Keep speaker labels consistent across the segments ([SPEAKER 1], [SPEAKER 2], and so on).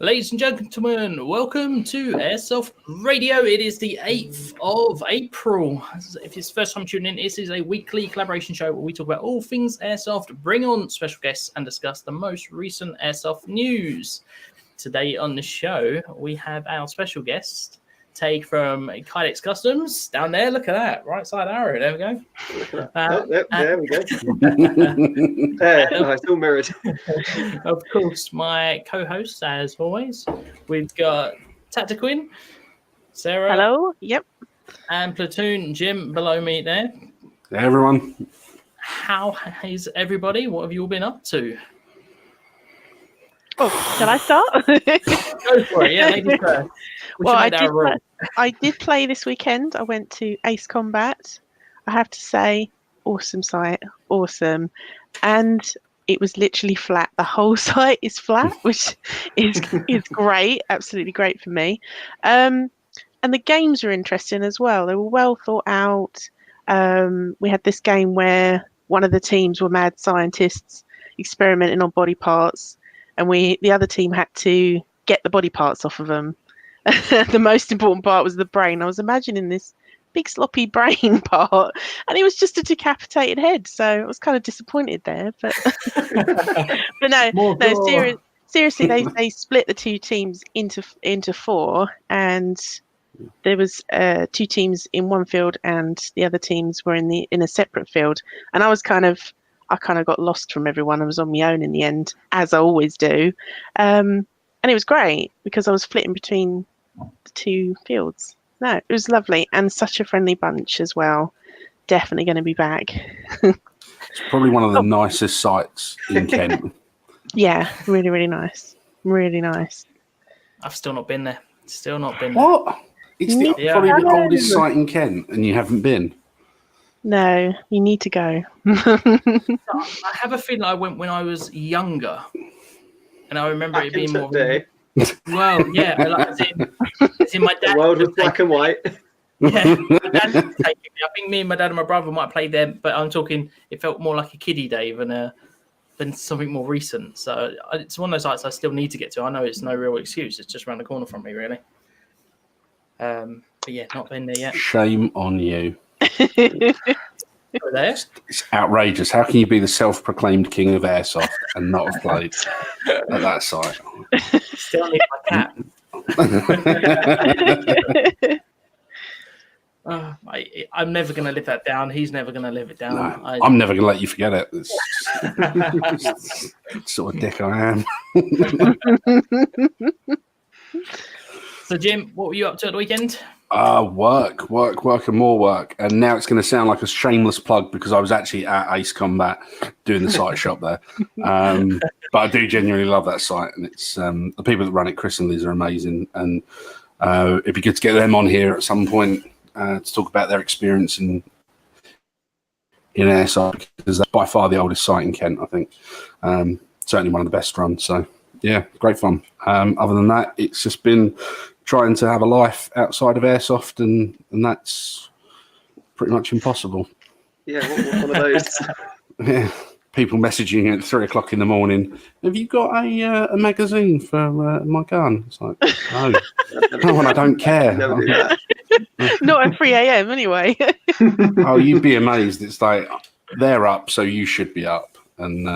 [SPEAKER 1] Ladies and gentlemen, welcome to Airsoft Radio. It is the 8th of April. If it's the first time tuning in, this is a weekly collaboration show where we talk about all things Airsoft, bring on special guests, and discuss the most recent Airsoft news. Today on the show, we have our special guest, Taig from Kydex Customs. Down there, look at that. Right side arrow. There we go.
[SPEAKER 2] There we go. It's all mirrored.
[SPEAKER 1] Of course, my co-host, as always, we've got Tactiquin, Sarah.
[SPEAKER 3] Hello. Yep.
[SPEAKER 1] And Platoon Jim below me there.
[SPEAKER 4] Hey, everyone.
[SPEAKER 1] How is everybody? What have you all been up to?
[SPEAKER 3] Oh, shall I start?
[SPEAKER 1] Go for it. Yeah, ladies first.
[SPEAKER 3] Well, I did play this weekend. I went to Ace Combat. I have to say, awesome site, awesome. And it was literally flat. The whole site is flat, which is great, absolutely great for me. And the games were interesting as well. They were well thought out. We had this game where one of the teams were mad scientists experimenting on body parts, and the other team had to get the body parts off of them. The most important part was the brain. I was imagining this big sloppy brain part, and it was just a decapitated head. So I was kind of disappointed there. But seriously, they split the two teams into four, and there was two teams in one field, and the other teams were in a separate field. And I kind of got lost from everyone. I was on my own in the end, as I always do. And it was great because I was flitting between the two fields. No, it was lovely, and such a friendly bunch as well. Definitely going to be back.
[SPEAKER 4] It's probably one of the nicest sites in Kent.
[SPEAKER 3] Yeah, really, really nice. Really nice.
[SPEAKER 1] I've still not been there.
[SPEAKER 4] What? It's probably the oldest site in Kent, and you haven't been?
[SPEAKER 3] No, you need to go.
[SPEAKER 1] I have a feeling I went when I was younger, and I remember it being more. Well, yeah, it's in my dad.
[SPEAKER 2] The world was black and white.
[SPEAKER 1] Yeah, my dad was taking me. I think me and my dad and my brother might play there, but I'm talking. It felt more like a kiddie day than something more recent. So it's one of those sites I still need to get to. I know it's no real excuse. It's just around the corner from me, really. But yeah, not been there yet.
[SPEAKER 4] Shame on you.
[SPEAKER 1] There.
[SPEAKER 4] It's outrageous. How can you be the self-proclaimed king of airsoft and not have played at that site?
[SPEAKER 1] Still need my cap. I'm never going to live that down. He's never going to live it down.
[SPEAKER 4] No, I'm never going to let you forget it. It's sort of dick I am.
[SPEAKER 1] So, Jim, what were you up to at the weekend?
[SPEAKER 4] Work, and more work. And now it's going to sound like a shameless plug because I was actually at Ace Combat doing the site shop there. But I do genuinely love that site. And it's the people that run it, Chris and Liz, are amazing. And it'd be good to get them on here at some point to talk about their experience in Airsoft, because they're by far the oldest site in Kent, I think. Certainly one of the best run. So, yeah, great fun. Other than that, it's just been trying to have a life outside of Airsoft, and that's pretty much impossible.
[SPEAKER 2] Yeah, one of those.
[SPEAKER 4] Yeah, people messaging you at 3 o'clock in the morning. Have you got a magazine for my gun? It's like, no, and I don't care.
[SPEAKER 2] Never do that.
[SPEAKER 3] Not at 3 a.m. anyway.
[SPEAKER 4] Oh, you'd be amazed. It's like they're up, so you should be up. And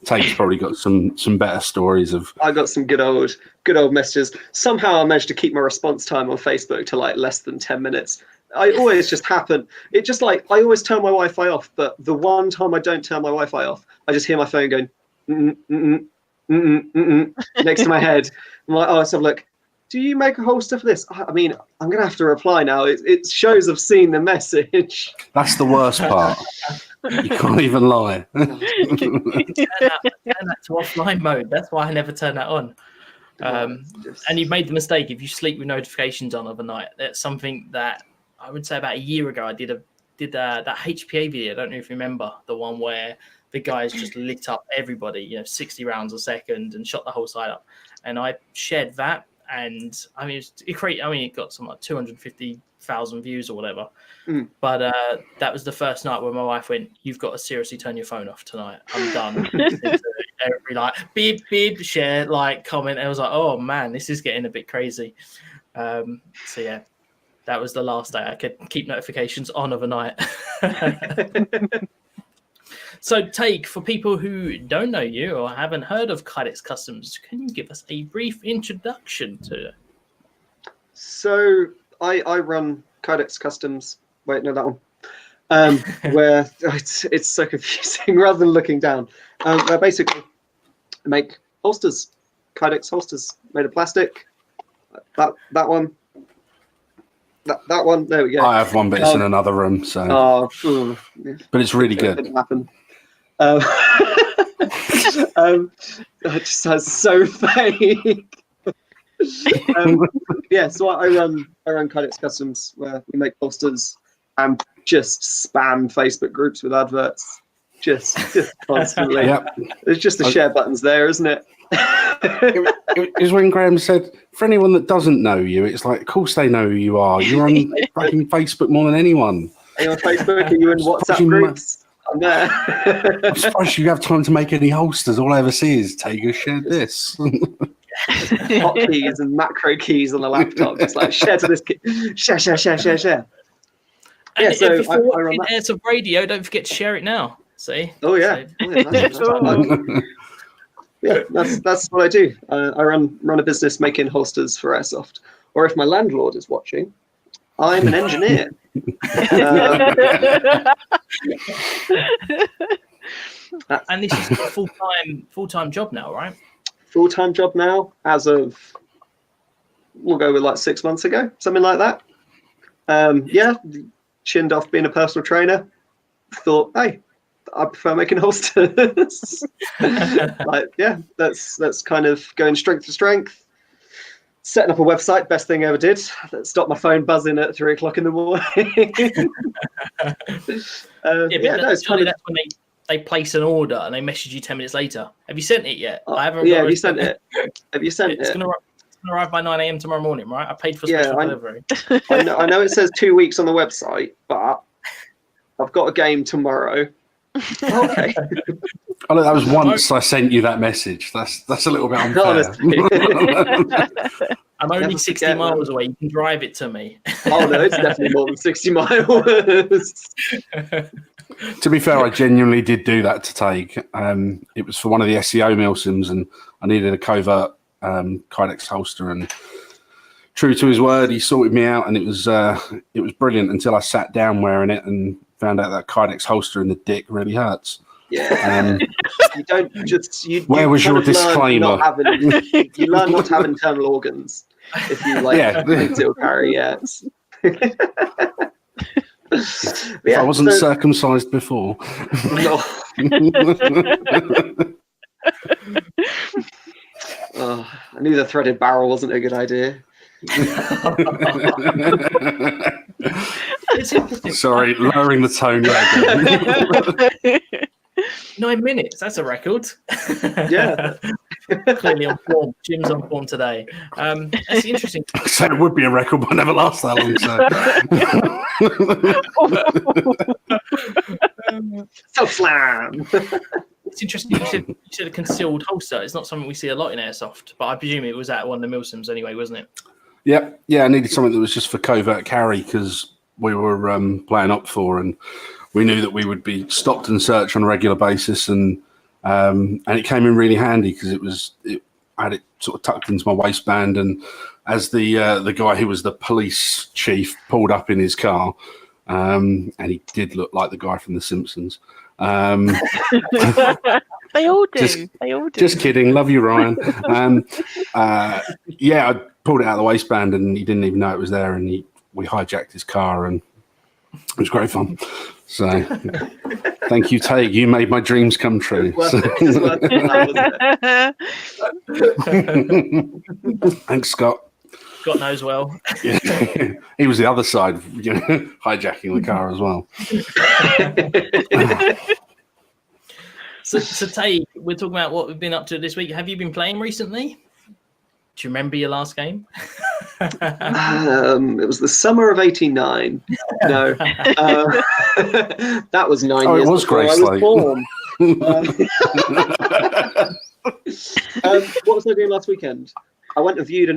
[SPEAKER 4] Taig's probably got some better stories of.
[SPEAKER 2] I got some good old messages. Somehow I managed to keep my response time on Facebook to like less than 10 minutes. I always just happen. It just like I always turn my Wi-Fi off, but the one time I don't turn my Wi-Fi off, I just hear my phone going next to my head. I'm like, oh, so look. Do you make a whole stuff of this? I mean, I'm going to have to reply now. It shows I've seen the message.
[SPEAKER 4] That's the worst part. You can't even lie.
[SPEAKER 1] Turn that to offline mode. That's why I never turn that on. And you've made the mistake. If you sleep with notifications on overnight, that's something that I would say about a year ago I did that HPA video. I don't know if you remember the one where the guys just lit up everybody, 60 rounds a second and shot the whole side up. And I shared that. And I mean, it got something like 250,000 views or whatever. But that was the first night where my wife went, "You've got to seriously turn your phone off tonight. I'm done." every like beep, share, like, comment. I was like, oh man, this is getting a bit crazy. So yeah, that was the last day I could keep notifications on overnight. So Taig, for people who don't know you or haven't heard of Kydex Customs, can you give us a brief introduction to it?
[SPEAKER 2] So I run Kydex Customs. Wait, no, that one. Where it's so confusing rather than looking down. Where basically make holsters, Kydex holsters made of plastic. That one. That one. There we go.
[SPEAKER 4] I have one, but it's in another room. So, but it's really good.
[SPEAKER 2] It didn't happen. It just sounds so fake. Yeah, so I run Kydex Customs, where we make holsters and just spam Facebook groups with adverts, just constantly.
[SPEAKER 4] Yep.
[SPEAKER 2] There's just the share buttons there, isn't it?
[SPEAKER 4] It was when Graham said, for anyone that doesn't know you, it's like, of course they know who you are. You're on fucking Facebook more than anyone.
[SPEAKER 2] Are you on Facebook? Are you in WhatsApp groups? I'm there.
[SPEAKER 4] I'm surprised you have time to make any holsters. All I ever see is Taig shared this.
[SPEAKER 2] Hotkeys and macro keys on the laptop, just like share to this key. Share.
[SPEAKER 1] And
[SPEAKER 2] yeah, so
[SPEAKER 1] if you're watching Airsoft Radio, don't forget to share it now. See?
[SPEAKER 2] Oh yeah, that's what I do. I run a business making holsters for Airsoft. Or if my landlord is watching, I'm an engineer.
[SPEAKER 1] And this is a full-time job now, right?
[SPEAKER 2] Full-time job now, as of, we'll go with like 6 months ago, something like that. Yeah, chinned off being a personal trainer. Thought, hey, I prefer making holsters. Like, yeah, that's kind of going strength to strength. Setting up a website, best thing I ever did. That stopped my phone buzzing at 3 o'clock in the morning.
[SPEAKER 1] That's when they place an order and they message you 10 minutes later. Have you sent it yet? I haven't.
[SPEAKER 2] Yeah, have you sent it? It's
[SPEAKER 1] going to arrive by 9 a.m. tomorrow morning, right? I paid for special delivery.
[SPEAKER 2] I know it says 2 weeks on the website, but I've got a game tomorrow. Okay.
[SPEAKER 4] Oh, look, that was once I sent you that message. That's a little bit unfair.
[SPEAKER 1] I'm only 60 miles away. You can drive it to me.
[SPEAKER 2] Oh no, it's definitely more than 60 miles.
[SPEAKER 4] To be fair, I genuinely did do that to Taig. It was for one of the SEO milsims, and I needed a covert Kydex holster, and true to his word, he sorted me out, and it was brilliant until I sat down wearing it and found out that Kydex holster in the dick really hurts.
[SPEAKER 2] Yeah. You don't just.
[SPEAKER 4] Where was your disclaimer?
[SPEAKER 2] You learn not to have internal organs if you concealed carry. Yeah.
[SPEAKER 4] If I wasn't circumcised before.
[SPEAKER 2] No. I knew the threaded barrel wasn't a good idea.
[SPEAKER 1] It's interesting.
[SPEAKER 4] Sorry, lowering the tone.
[SPEAKER 1] 9 minutes, that's a record.
[SPEAKER 2] Yeah.
[SPEAKER 1] Clearly on form. Jim's on form today. That's interesting.
[SPEAKER 4] So it would be a record, but never lasts that long.
[SPEAKER 2] So slam.
[SPEAKER 1] It's interesting. You said a concealed holster. It's not something we see a lot in Airsoft, but I presume it was at one of the milsims anyway, wasn't it?
[SPEAKER 4] Yep. Yeah, I needed something that was just for covert carry because we were playing up for, and we knew that we would be stopped and searched on a regular basis, and it came in really handy because I had it sort of tucked into my waistband, and as the guy who was the police chief pulled up in his car, and he did look like the guy from The Simpsons.
[SPEAKER 3] They all do. They all do.
[SPEAKER 4] Just kidding. Love you, Ryan. Yeah, I pulled it out of the waistband, and he didn't even know it was there, and we hijacked his car, and it was great fun. So, thank you, Taig. You made my dreams come true. Thanks, Scott.
[SPEAKER 1] Scott knows well.
[SPEAKER 4] Yeah. He was the other side, hijacking the car as well.
[SPEAKER 1] So Taig, we're talking about what we've been up to this week. Have you been playing recently? Do you remember your last game?
[SPEAKER 2] It was the summer of '89. No, that was 9 years
[SPEAKER 4] it was
[SPEAKER 2] before
[SPEAKER 4] Grace
[SPEAKER 2] I was born. What was I doing last weekend? I went and viewed a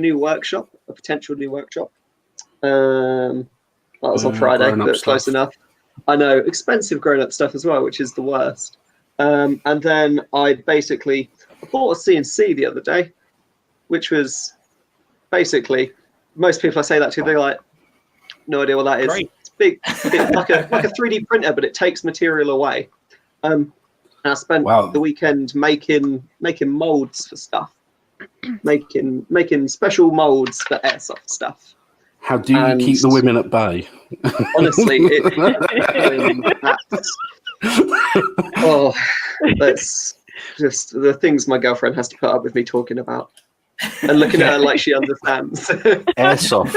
[SPEAKER 2] potential new workshop. That was on Friday, but close enough. I know, expensive grown-up stuff as well, which is the worst. And then I bought a CNC the other day, which was basically, most people I say that to, they're like, no idea what that is.
[SPEAKER 1] Great.
[SPEAKER 2] It's big, like a 3D printer, but it takes material away. And I spent the weekend making molds for stuff, making special molds for airsoft stuff.
[SPEAKER 4] How do you keep the women at bay?
[SPEAKER 2] Honestly, that's just the things my girlfriend has to put up with me talking about, and looking at her like she understands.
[SPEAKER 4] Airsoft.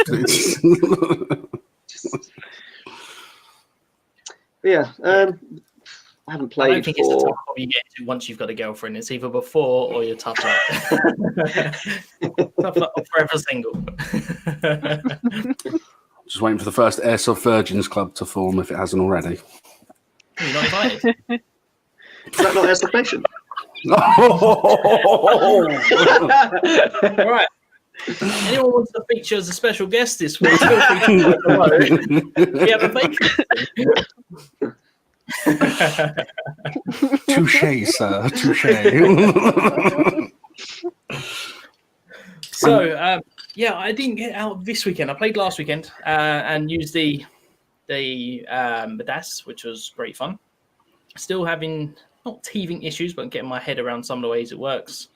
[SPEAKER 2] Yeah, I haven't played.
[SPEAKER 1] I don't think it's the tough hobby you get to once you've got a girlfriend. It's either before or you're tough luck. Tough luck or forever single.
[SPEAKER 4] Just waiting for the first Airsoft Virgins Club to form if it hasn't already.
[SPEAKER 1] You're not invited.
[SPEAKER 2] Is that not AirsoftNation?
[SPEAKER 1] All right. Anyone wants to feature as a special guest this week? Feel free to let them know. We have a vacancy.
[SPEAKER 4] Touché, sir. Touché.
[SPEAKER 1] So, I didn't get out this weekend. I played last weekend and used the DAS, which was great fun. Still having not teething issues, but getting my head around some of the ways it works.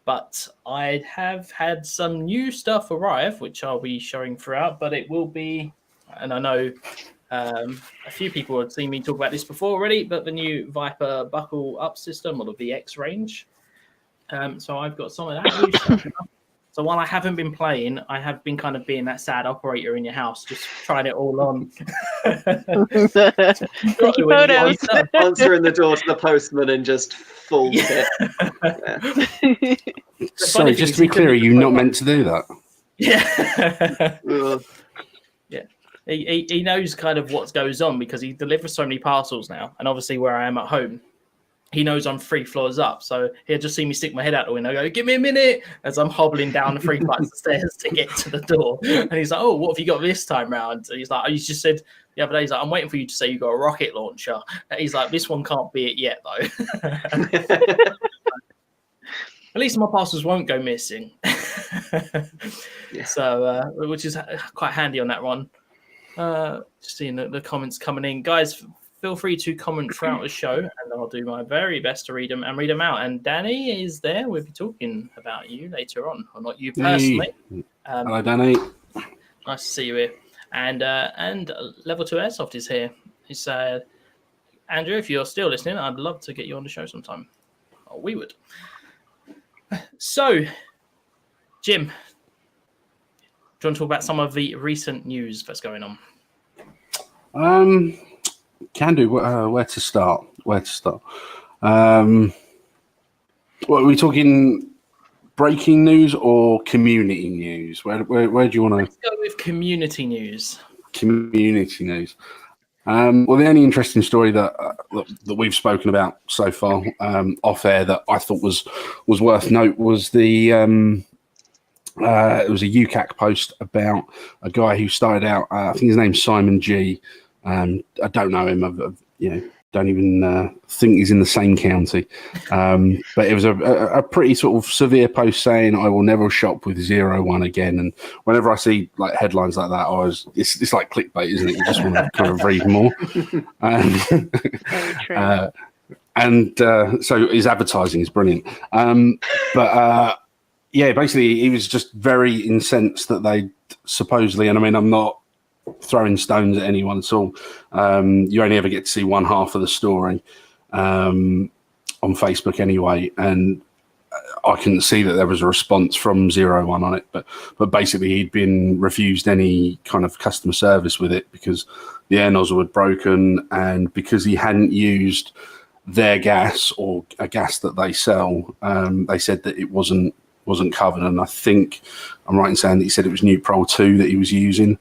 [SPEAKER 1] But I have had some new stuff arrive, which I'll be showing throughout. But it will be, and I know a few people have seen me talk about this before already, but the new Viper buckle up system, or the VX range. So I've got some of that new stuff. So while I haven't been playing, I have been kind of being that sad operator in your house, just trying it all on.
[SPEAKER 3] Taking photos.
[SPEAKER 2] Answering the door to the postman and just full kit. Yeah.
[SPEAKER 4] Sorry, just to be clear, are you not meant to do that?
[SPEAKER 1] Yeah. Yeah. He knows kind of what goes on because he delivers so many parcels now. And obviously where I am at home, he knows I'm 3 floors up, so he'll just see me stick my head out the window, go, give me a minute, as I'm hobbling down the 3 flights of stairs to get to the door. And he's like, oh, what have you got this time round? And he's like, you just said the other day, he's like, I'm waiting for you to say you got a rocket launcher. And he's like, this one can't be it yet, though. At least my parcels won't go missing.
[SPEAKER 2] Yeah.
[SPEAKER 1] So, which is quite handy on that one. Just seeing the comments coming in. Guys, feel free to comment throughout the show, and I'll do my very best to read them out. And Danny is there. We'll be talking about you later on, or not you personally.
[SPEAKER 4] Hello, Danny.
[SPEAKER 1] Nice to see you here. And Level 2 Airsoft is here. He said, Andrew, if you're still listening, I'd love to get you on the show sometime. Oh, we would. So, Jim, do you want to talk about some of the recent news that's going on?
[SPEAKER 4] Can do. Where to start? What are we talking? Breaking news or community news? Where do you want to?
[SPEAKER 1] Let's go with community news.
[SPEAKER 4] Community news. Well, the only interesting story that we've spoken about so far off air that I thought was worth note was the it was a UCAC post about a guy who started out. I think his name's Simon G. I don't know him. Don't even think he's in the same county. But it was a pretty sort of severe post saying, I will never shop with 01 again. And whenever I see like headlines like that, it's like clickbait, isn't it? You just want to kind of read more. So his advertising is brilliant. Basically he was just very incensed that they supposedly, and I mean, I'm not throwing stones at anyone at all. You only ever get to see one half of the story on Facebook anyway, and I couldn't see that there was a response from 01 on it, but basically he'd been refused any kind of customer service with it because the air nozzle had broken, and because he hadn't used their gas or a gas that they sell, they said that it wasn't covered. And I think I'm right in saying that he said it was Nuprol 2 that he was using,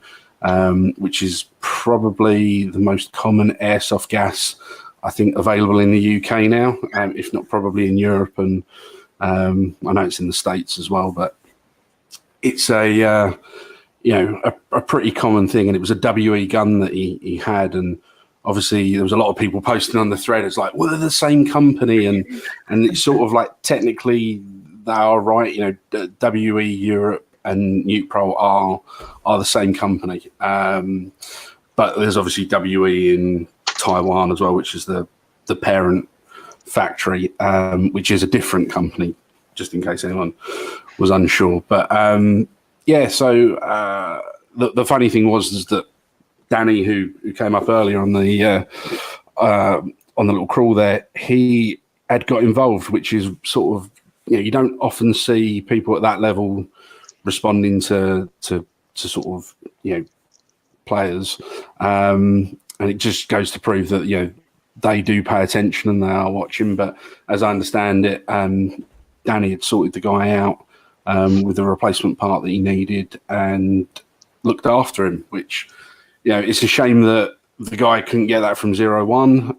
[SPEAKER 4] which is probably the most common airsoft gas I think, available in the UK now, if not probably in Europe, and I know it's in the States as well. But it's a pretty common thing, and it was a WE gun that he had, and obviously there was a lot of people posting on the thread. It's like, well, they're the same company, and it's sort of like technically they are right. WE Europe and Nuke-Pro are the same company, but there's obviously WE in Taiwan as well, which is the parent factory, which is a different company, just in case anyone was unsure. But so the funny thing was that Danny, who came up earlier on the little crawl there, he had got involved, which is sort of, you don't often see people at that level responding to sort of players, and it just goes to prove that they do pay attention and they are watching. But as I understand it, Danny had sorted the guy out with the replacement part that he needed and looked after him, which it's a shame that the guy couldn't get that from 01.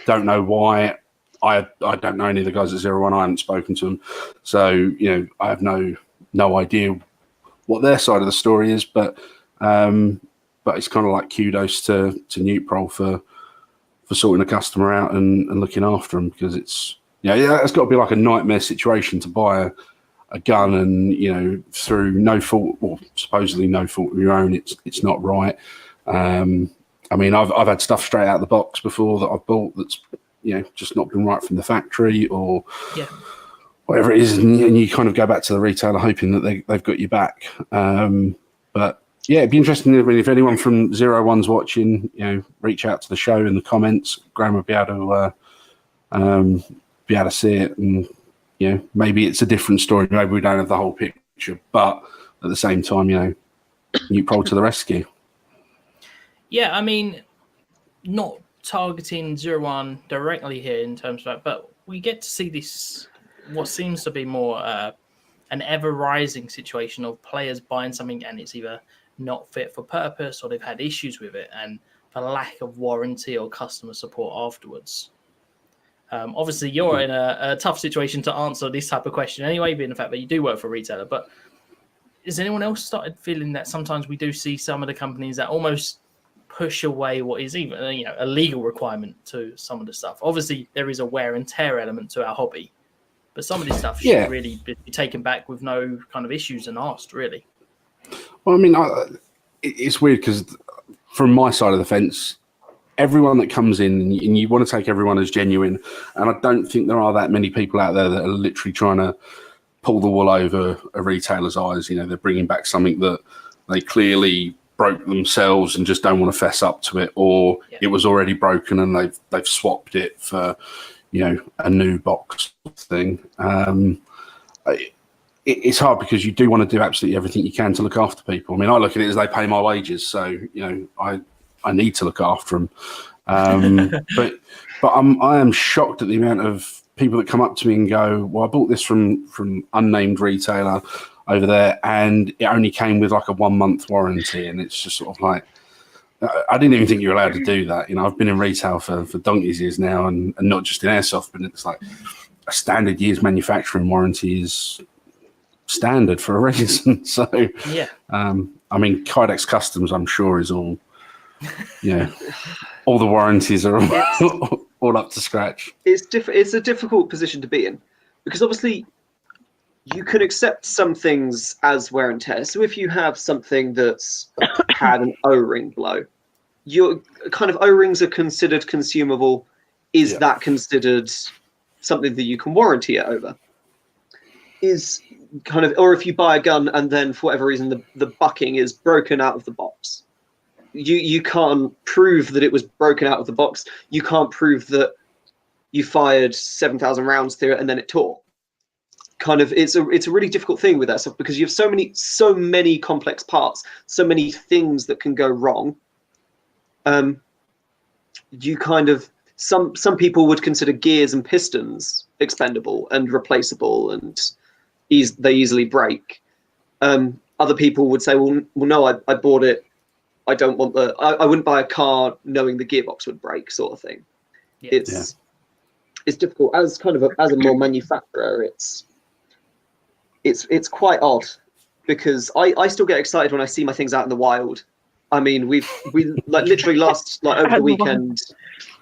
[SPEAKER 4] Don't know why. I don't know any of the guys at 01. I haven't spoken to them, so I have no idea what their side of the story is. But it's kind of like kudos to Nuke-Pro for sorting the customer out and looking after them, because it's it's got to be like a nightmare situation to buy a gun and through no fault, or supposedly no fault of your own, it's not right. I mean, I've had stuff straight out of the box before that I've bought that's just not been right from the factory or whatever it is, and you kind of go back to the retailer hoping that they've got you back. But it'd be interesting if anyone from 01's watching, reach out to the show in the comments. Graham will be able to see it, and maybe it's a different story. Maybe we don't have the whole picture, but at the same time, Nuke-Pro to the rescue.
[SPEAKER 1] Yeah, I mean, not targeting 01 directly here in terms of that, but we get to see this, what seems to be more an ever-rising situation of players buying something and it's either not fit for purpose or they've had issues with it, and for lack of warranty or customer support afterwards. Obviously, you're in a tough situation to answer this type of question anyway, being the fact that you do work for a retailer. But has anyone else started feeling that sometimes we do see some of the companies that almost push away what is even a legal requirement to some of the stuff? Obviously, there is a wear and tear element to our hobby, but some of this stuff should really be taken back with no kind of issues and asked, really.
[SPEAKER 4] Well, I mean, it's weird because from my side of the fence, everyone that comes in, and you want to take everyone as genuine, and I don't think there are that many people out there that are literally trying to pull the wool over a retailer's eyes. They're bringing back something that they clearly broke themselves and just don't want to fess up to it, or it was already broken and they've swapped it for a new box thing. It's hard because you do want to do absolutely everything you can to look after people. I mean, I look at it as they pay my wages, so I need to look after them. But I am shocked at the amount of people that come up to me and go, well, I bought this from unnamed retailer over there, and it only came with like a 1 month warranty. And it's just sort of like, I didn't even think you were allowed to do that. I've been in retail for donkey's years now, and not just in airsoft, but it's like a standard year's manufacturing warranty is standard for a reason. So, I mean, Kydex Customs, I'm sure, is all, all the warranties are all up to scratch.
[SPEAKER 2] It's a difficult position to be in, because obviously you can accept some things as wear and tear. So if you have something that's had an O-ring blow, your kind of O-rings are considered consumable. Is that considered something that you can warranty it over? Is kind of, or if you buy a gun and then for whatever reason the bucking is broken out of the box, you can't prove that it was broken out of the box. You can't prove that you fired 7,000 rounds through it and then it tore. Kind of, it's a really difficult thing with airsoft because you have so many complex parts, so many things that can go wrong. You kind of, some people would consider gears and pistons expendable and replaceable, and they easily break. Other people would say, well, no, I bought it. I don't want I wouldn't buy a car knowing the gearbox would break, sort of thing. It's difficult as as a more manufacturer. It's quite odd because I still get excited when I see my things out in the wild. I mean, we like literally over the weekend,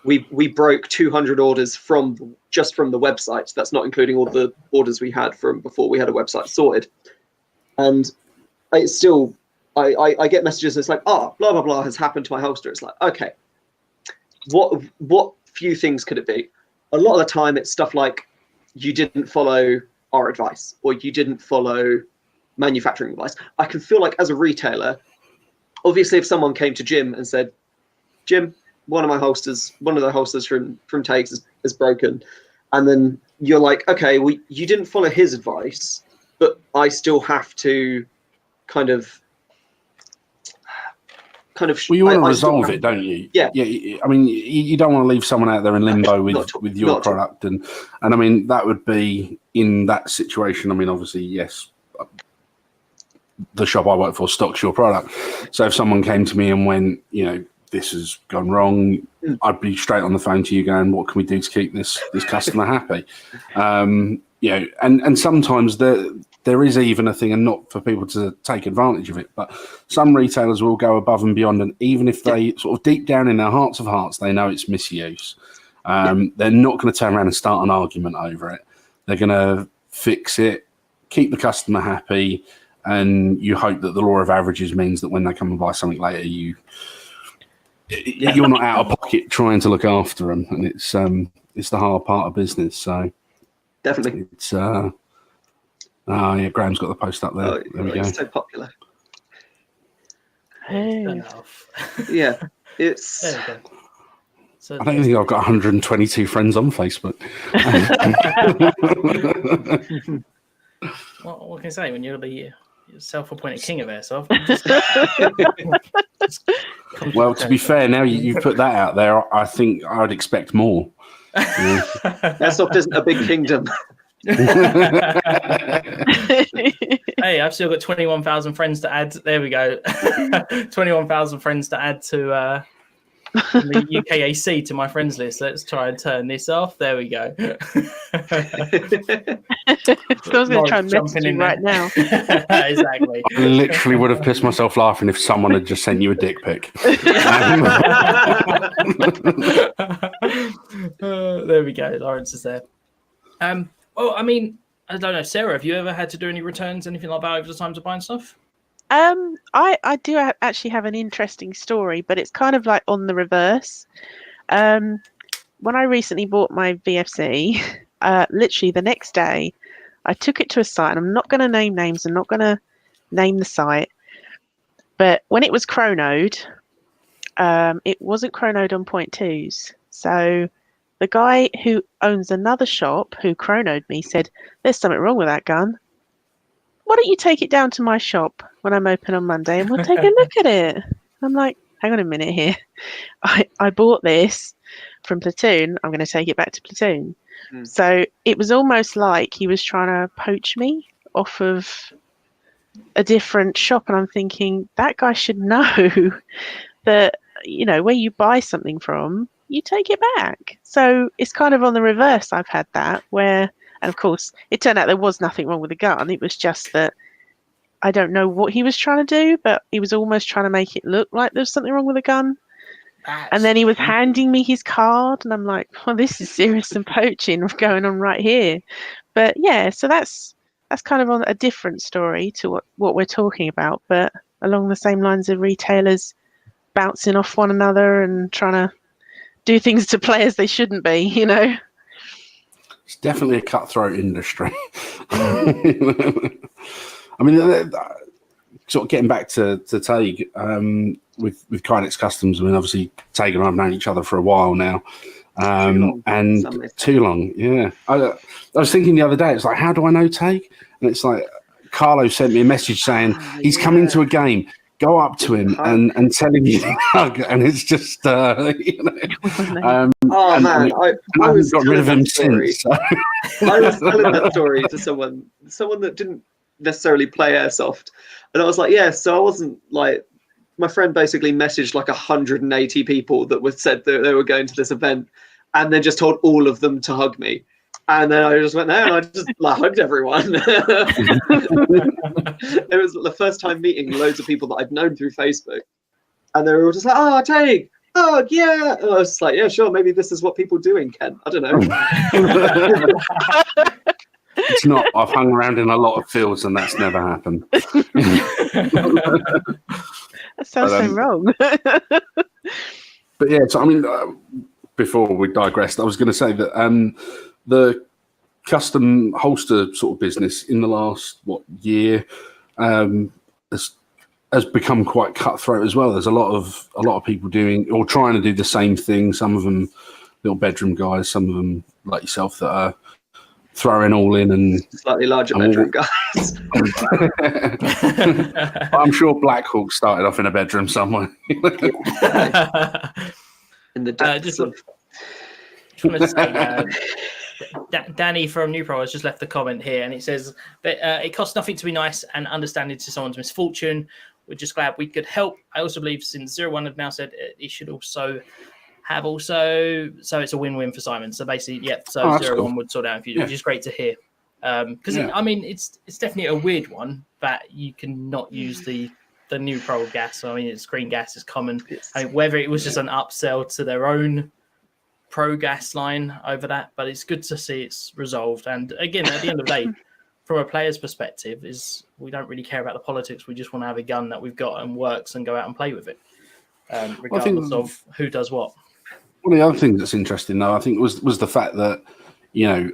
[SPEAKER 2] we broke 200 orders from the website. That's not including all the orders we had from before we had a website sorted. And it's still, I get messages. It's like, blah blah blah has happened to my holster. It's like, okay, what few things could it be? A lot of the time, it's stuff like you didn't follow our advice or you didn't follow manufacturing advice. I can feel like as a retailer, obviously, if someone came to Jim and said, Jim, one of the holsters from Taig is broken, and then you're like, okay, well, you didn't follow his advice, but I still have to kind of.
[SPEAKER 4] Well, you want to resolve it, don't you?
[SPEAKER 2] Yeah.
[SPEAKER 4] I mean, you don't want to leave someone out there in limbo with your product, and I mean that would be in that situation. I mean, obviously, yes. The shop I work for stocks your product. So if someone came to me and went, this has gone wrong, I'd be straight on the phone to you going, what can we do to keep this customer happy? And sometimes there is even a thing, and not for people to take advantage of it, but some retailers will go above and beyond, and even if they sort of deep down in their hearts of hearts, they know it's misuse, they're not going to turn around and start an argument over it. They're going to fix it, keep the customer happy, and you hope that the law of averages means that when they come and buy something later, you're not out of pocket trying to look after them, and it's the hard part of business. So
[SPEAKER 2] definitely,
[SPEAKER 4] it's Graham's got the post up there. There we go.
[SPEAKER 2] It's so popular.
[SPEAKER 3] Hey.
[SPEAKER 2] Yeah, it's.
[SPEAKER 1] There we go. So
[SPEAKER 4] I don't think I've got 122 friends on Facebook.
[SPEAKER 1] What can I say when you're the self-appointed king of Airsoft?
[SPEAKER 4] Well, to be fair, now you put that out there, I think I'd expect more.
[SPEAKER 2] Airsoft isn't a big kingdom.
[SPEAKER 1] Hey, I've still got 21,000 friends to add. There we go. 21,000 friends to add to the UKAC to my friends list. Let's try and turn this off. There we go.
[SPEAKER 3] I was going to try and message you right now.
[SPEAKER 1] Exactly.
[SPEAKER 4] I literally would have pissed myself laughing if someone had just sent you a dick pic.
[SPEAKER 1] There we go. Lawrence is there. Well, I mean, I don't know, Sarah, have you ever had to do any returns, anything like that over the time to buying stuff?
[SPEAKER 3] I do actually have an interesting story, but it's kind of like on the reverse. When I recently bought my VFC, literally the next day, I took it to a site, and I'm not going to name names, I'm not going to name the site, but when it was chronoed, it wasn't chronoed on 0.2s. So the guy who owns another shop who chronoed me said, there's something wrong with that gun. Why don't you take it down to my shop when I'm open on Monday and we'll take a look at it? I'm like, hang on a minute here. I bought this from Platoon. I'm going to take it back to Platoon. So it was almost like he was trying to poach me off of a different shop. And I'm thinking, that guy should know that, where you buy something from, you take it back. So it's kind of on the reverse. I've had that where, and of course, it turned out there was nothing wrong with the gun. It was just that I don't know what he was trying to do, but he was almost trying to make it look like there was something wrong with the gun. And then he was handing me his card, and I'm like, well, this is serious and poaching going on right here. But yeah, so that's kind of on a different story to what we're talking about, but along the same lines of retailers bouncing off one another and trying to do things to players they shouldn't be,
[SPEAKER 4] It's definitely a cutthroat industry. I mean, sort of getting back to Taig with Kydex Customs. I mean, obviously, Taig and I have known each other for a while now. Too long, yeah. I was thinking the other day, it's like, how do I know Taig? And it's like, Carlo sent me a message saying, he's coming to a game. Go up to him and tell him you hug, and it's just
[SPEAKER 2] oh man, I was
[SPEAKER 4] got rid of him since. So.
[SPEAKER 2] I was telling that story to someone that didn't necessarily play Airsoft, and I was like, yeah, so I wasn't like, my friend basically messaged like 180 people that said that they were going to this event, and then just told all of them to hug me. And then I just went there and I just hugged everyone. It was the first time meeting loads of people that I'd known through Facebook. And they were all just like, oh, Taig, oh, yeah. And I was just like, yeah, sure, maybe this is what people do in Kent. I don't know.
[SPEAKER 4] It's not. I've hung around in a lot of fields and that's never happened.
[SPEAKER 3] That sounds so wrong.
[SPEAKER 4] But yeah, so I mean, before we digressed, I was going to say that the custom holster sort of business in the last year has become quite cutthroat as well. There's a lot of people doing or trying to do the same thing. Some of them little bedroom guys, some of them like yourself that are throwing all in and
[SPEAKER 2] slightly larger bedroom guys.
[SPEAKER 4] I'm sure Black Hawk started off in a bedroom somewhere.
[SPEAKER 2] In the depths
[SPEAKER 1] just want to say, Danny from New Pro has just left a comment here, and it says that it costs nothing to be nice and understanding to someone's misfortune. We're just glad we could help. I also believe since 01 have now said it should also have so it's a win-win for Simon. So basically, yeah, so 01 cool. would sort out in future, which is great to hear. Because I mean, it's definitely a weird one that you cannot use the New Pro gas. I mean, it's green gas is common. I mean, whether it was just an upsell to their own Pro gas line over that, but it's good to see it's resolved. And again, at the end of the day, from a player's perspective, is we don't really care about the politics. We just want to have a gun that we've got and works and go out and play with it, regardless of who does what.
[SPEAKER 4] One of the other things that's interesting, though, I think was the fact that, you know,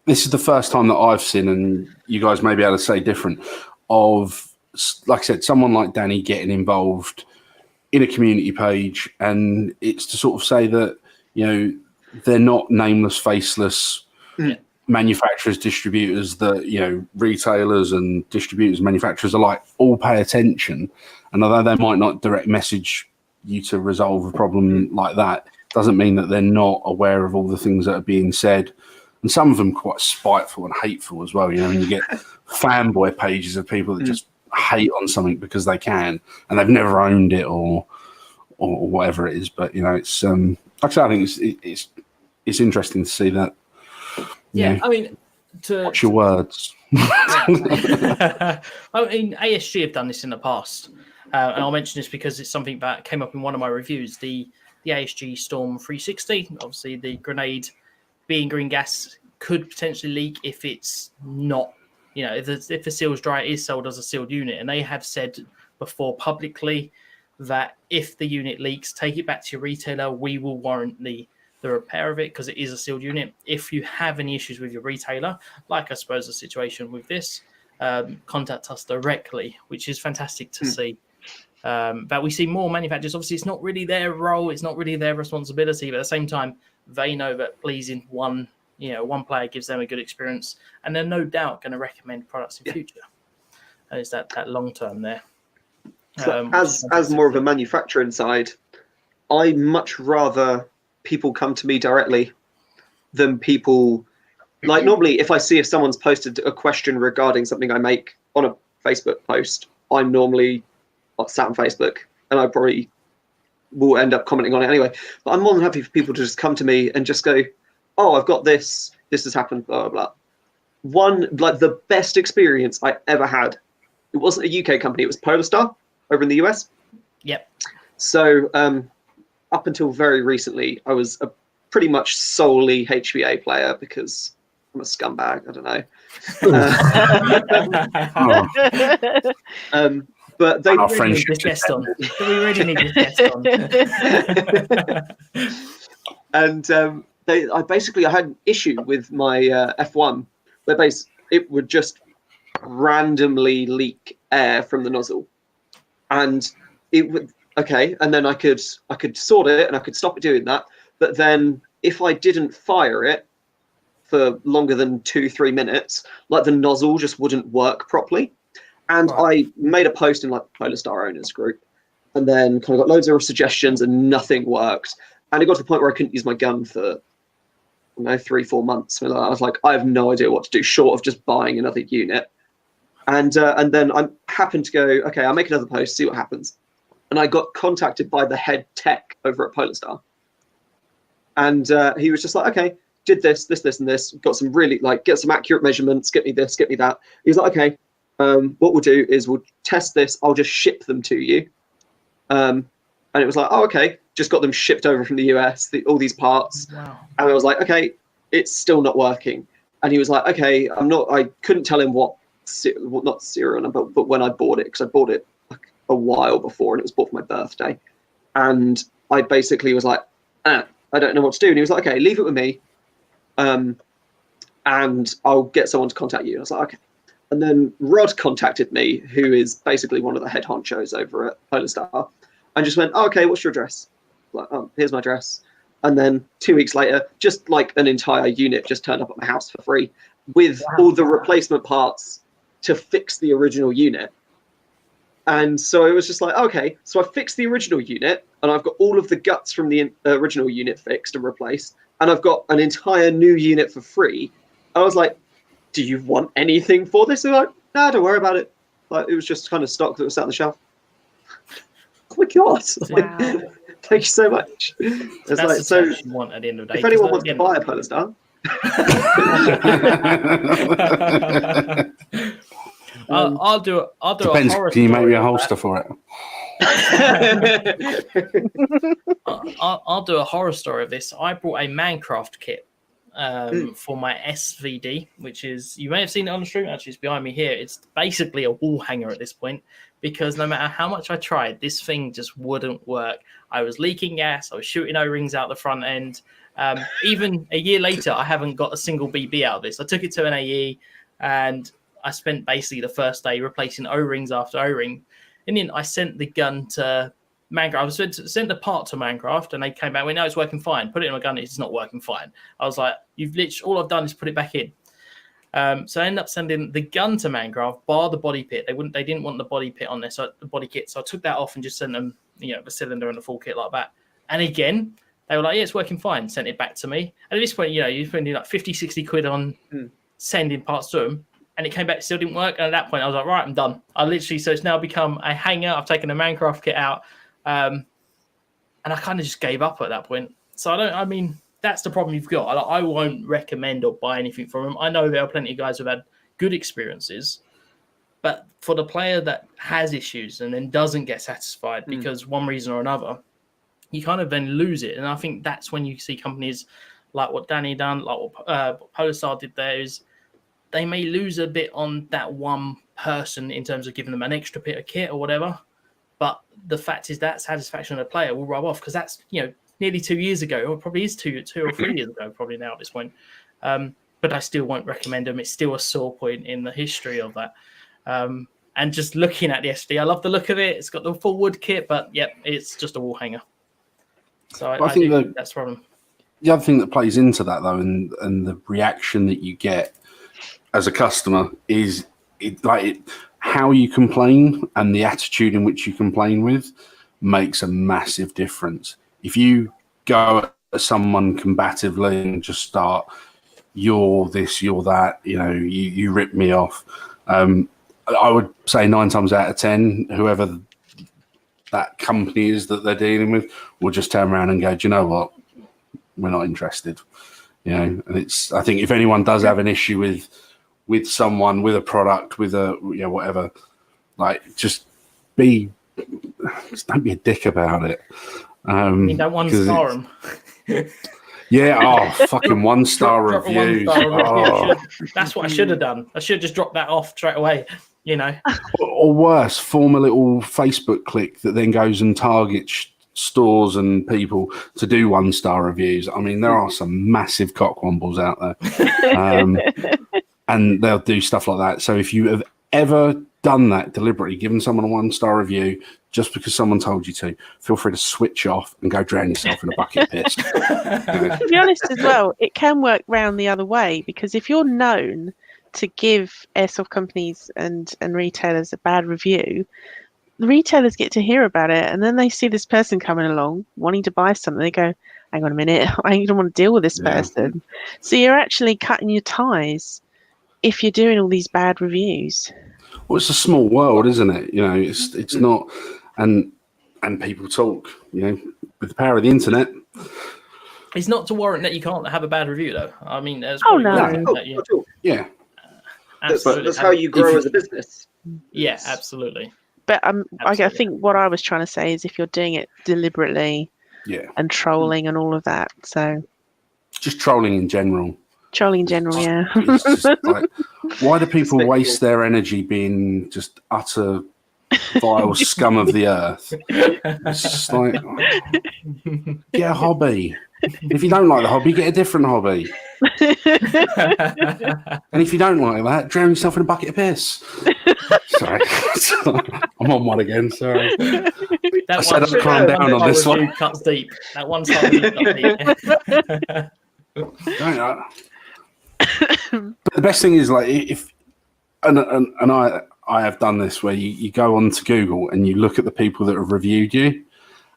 [SPEAKER 4] this is the first time that I've seen, and you guys may be able to say different, of, like I said, someone like Danny getting involved in a community page, and it's to sort of say that, you know, they're not nameless, faceless manufacturers, distributors, that, you know, retailers and distributors, manufacturers are like, all pay attention. And although they might not direct message you to resolve a problem like that, doesn't mean that they're not aware of all the things that are being said. And some of them quite spiteful and hateful as well. You know, and you get fanboy pages of people that just hate on something because they can, and they've never owned it or whatever it is. But, you know, it's actually, I think it's interesting to see that.
[SPEAKER 1] Yeah,
[SPEAKER 4] know,
[SPEAKER 1] I mean,
[SPEAKER 4] watch your words.
[SPEAKER 1] I mean, ASG have done this in the past. And I'll mention this because it's something that came up in one of my reviews. The ASG Storm 360, obviously the grenade being green gas could potentially leak if it's not, you know, if the seal's dry, it is sold as a sealed unit. And they have said before publicly that if the unit leaks, take it back to your retailer. We will warrant the repair of it because it is a sealed unit. If you have any issues with your retailer, like I suppose the situation with this, contact us directly, which is fantastic to see. But we see more manufacturers. Obviously, it's not really their role, it's not really their responsibility, but at the same time, they know that pleasing one player gives them a good experience, and they're no doubt going to recommend products in future. And it's that long term there.
[SPEAKER 2] So as more of a manufacturing side, I much rather people come to me directly than people like normally. If someone's posted a question regarding something I make on a Facebook post, I'm normally sat on Facebook, and I probably will end up commenting on it anyway. But I'm more than happy for people to just come to me and just go, "Oh, I've got this. This has happened." Blah blah blah. The best experience I ever had. It wasn't a UK company. It was Polar Star over in the US.
[SPEAKER 1] Yep. So
[SPEAKER 2] up until very recently, I was a pretty much solely HVA player because I'm a scumbag. I don't know. But they
[SPEAKER 1] really need this guest on. We really need this guest on.
[SPEAKER 2] And I had an issue with my F1 where it would just randomly leak air from the nozzle, and it would and then I could sort it and I could stop it doing that. But then if I didn't fire it for longer than 2-3 minutes, like the nozzle just wouldn't work properly. And I made a post in like the Polar Star owners group, and then kind of got loads of suggestions, and nothing worked. And it got to the point where I couldn't use my gun for 3-4 months. I was like, I have no idea what to do short of just buying another unit. And then I happened to go, okay, I'll make another post, see what happens. And I got contacted by the head tech over at Polar Star. And he was just like, okay, did this, and this, got some really, like, get some accurate measurements, get me this, get me that. He was like, okay, what we'll do is we'll test this. I'll just ship them to you. And it was like, oh, okay, just got them shipped over from the US, all these parts.
[SPEAKER 1] Wow.
[SPEAKER 2] And I was like, okay, it's still not working. And he was like, okay, I couldn't tell him what not serial number, but when I bought it, because I bought it like a while before and it was bought for my birthday. And I basically was like, I don't know what to do. And he was like, okay, leave it with me. And I'll get someone to contact you. And I was like, okay. And then Rod contacted me, who is basically one of the head honchos over at Polar Star, and just went, oh, okay, what's your address? Like, oh, here's my address. And then 2 weeks later, just like an entire unit just turned up at my house for free with all the replacement parts to fix the original unit. And so it was just like, okay, so I fixed the original unit and I've got all of the guts from the original unit fixed and replaced. And I've got an entire new unit for free. I was like, do you want anything for this? They're like, no, don't worry about it. Like, it was just kind of stock that was sat on the shelf. Oh my God.
[SPEAKER 3] Wow.
[SPEAKER 2] Thank you so much. It's
[SPEAKER 1] That's
[SPEAKER 2] like,
[SPEAKER 1] the
[SPEAKER 2] so
[SPEAKER 1] touch you want at the end of the day.
[SPEAKER 2] if anyone wants to buy a Polar Star,
[SPEAKER 1] I'll do
[SPEAKER 4] Depends.
[SPEAKER 1] a horror
[SPEAKER 4] Can you make me a
[SPEAKER 1] story of
[SPEAKER 4] holster for it?
[SPEAKER 1] I'll do a horror story of this. I brought a Mancraft kit for my SVD, which is, you may have seen it on the stream, actually it's behind me here. It's basically a wall hanger at this point, because no matter how much I tried, this thing just wouldn't work. I was leaking gas, I was shooting O-rings out the front end. Even a year later, I haven't got a single BB out of this. I took it to an AE and I spent basically the first day replacing O-rings after O-ring. And then I sent the gun to Mancraft. I was sent the part to Mancraft, and they came back. We know it's working fine. Put it in my gun. It's not working fine. I was like, you've literally, all I've done is put it back in. So I ended up sending the gun to Mancraft, bar the body pit. They didn't want the body pit on there, so the body kit. So I took that off and just sent them, the cylinder and the full kit like that. And again, they were like, yeah, it's working fine. Sent it back to me. And at this point, you're spending like 50, 60 quid on sending parts to them. And it came back, still didn't work. And at that point, I was like, right, I'm done. So it's now become a hanger. I've taken the Mancraft kit out. And I kind of just gave up at that point. So that's the problem you've got. I won't recommend or buy anything from them. I know there are plenty of guys who've had good experiences. But for the player that has issues and then doesn't get satisfied because one reason or another, you kind of then lose it. And I think that's when you see companies like what Danny done, like what Polar Star did there, is they may lose a bit on that one person in terms of giving them an extra bit of kit or whatever. But the fact is that satisfaction of the player will rub off, because that's, nearly 2 years ago, or probably is 2 or 3 years ago, probably now at this point. But I still won't recommend them. It's still a sore point in the history of that. And just looking at the SD, I love the look of it. It's got the full wood kit, but it's just a wall hanger. So I think that's the problem.
[SPEAKER 4] The other thing that plays into that, though, and the reaction that you get as a customer is how you complain, and the attitude in which you complain with makes a massive difference. If you go at someone combatively and just start, you're this, you're that, you rip me off. I would say 9 times out of 10, whoever that company is that they're dealing with will just turn around and go, do you know what? We're not interested. And I think if anyone does have an issue with someone, with a product, with a whatever, just don't be a dick about it.
[SPEAKER 1] You don't one star them.
[SPEAKER 4] Yeah, fucking 1-star reviews.
[SPEAKER 1] That's what I should have done. I should just drop that off straight away,
[SPEAKER 4] Or worse, form a little Facebook click that then goes and targets stores and people to do 1-star reviews. I mean, there are some massive cockwombles out there. And they'll do stuff like that. So if you have ever done that deliberately, given someone a 1-star review just because someone told you to, feel free to switch off and go drown yourself in a bucket of piss.
[SPEAKER 3] To be honest as well, it can work round the other way, because if you're known to give airsoft companies and retailers a bad review, the retailers get to hear about it, and then they see this person coming along wanting to buy something. They go, hang on a minute, I don't want to deal with this person. So you're actually cutting your ties if you're doing all these bad reviews.
[SPEAKER 4] Well, it's a small world, isn't it? It's not, and people talk, with the power of the internet.
[SPEAKER 1] It's not to warrant that you can't have a bad review, though. I mean, there's
[SPEAKER 3] Oh,
[SPEAKER 1] probably
[SPEAKER 3] no.
[SPEAKER 4] Yeah.
[SPEAKER 1] absolutely.
[SPEAKER 2] That's how you grow as a business.
[SPEAKER 1] Yeah, absolutely.
[SPEAKER 3] But I
[SPEAKER 1] Absolutely.
[SPEAKER 3] think what I was trying to say is if you're doing it deliberately and trolling and all of that. So
[SPEAKER 4] Just trolling in general.
[SPEAKER 3] trolling in general, yeah.
[SPEAKER 4] It's just like, why do people waste their energy being just utter vile scum of the earth? It's just like, get a hobby. If you don't like the hobby, get a different hobby. And if you don't like that, drown yourself in a bucket of piss. Sorry. I'm on one again, sorry. I said I'd calm down on this one.
[SPEAKER 1] Cuts deep. That one star review cuts deep.
[SPEAKER 4] Don't know. But the best thing is, like, if and I have done this where you go on to Google and you look at the people that have reviewed you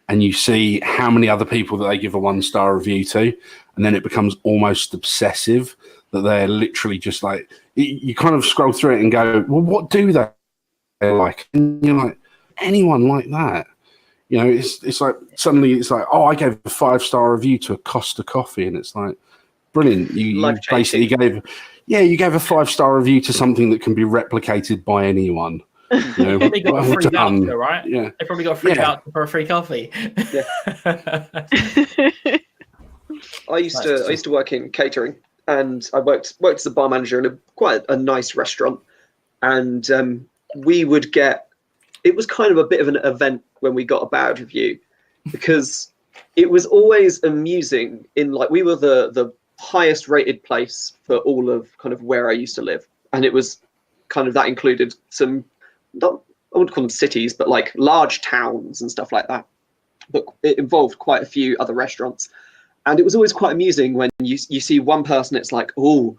[SPEAKER 4] and you see how many other people that they give a 1-star review to, and then it becomes almost obsessive that they're literally just like, you kind of scroll through it and go, well, what do they like? And you're like, anyone like that? You know, it's like suddenly it's like, oh, I gave a 5-star review to a Costa coffee, and it's like, brilliant. You basically gave a 5-star review to something that can be replicated by anyone. You know,
[SPEAKER 1] they got a free voucher, right?
[SPEAKER 4] Yeah,
[SPEAKER 1] they probably got a free voucher for a free coffee.
[SPEAKER 2] I used to work in catering, and I worked as a bar manager in quite a nice restaurant, and we would get. It was kind of a bit of an event when we got a bad review, because it was always amusing. We were the highest rated place for all of kind of where I used to live, and it was kind of that included some, I wouldn't call them cities, but like large towns and stuff like that. But it involved quite a few other restaurants, and it was always quite amusing when you see one person. It's like, oh,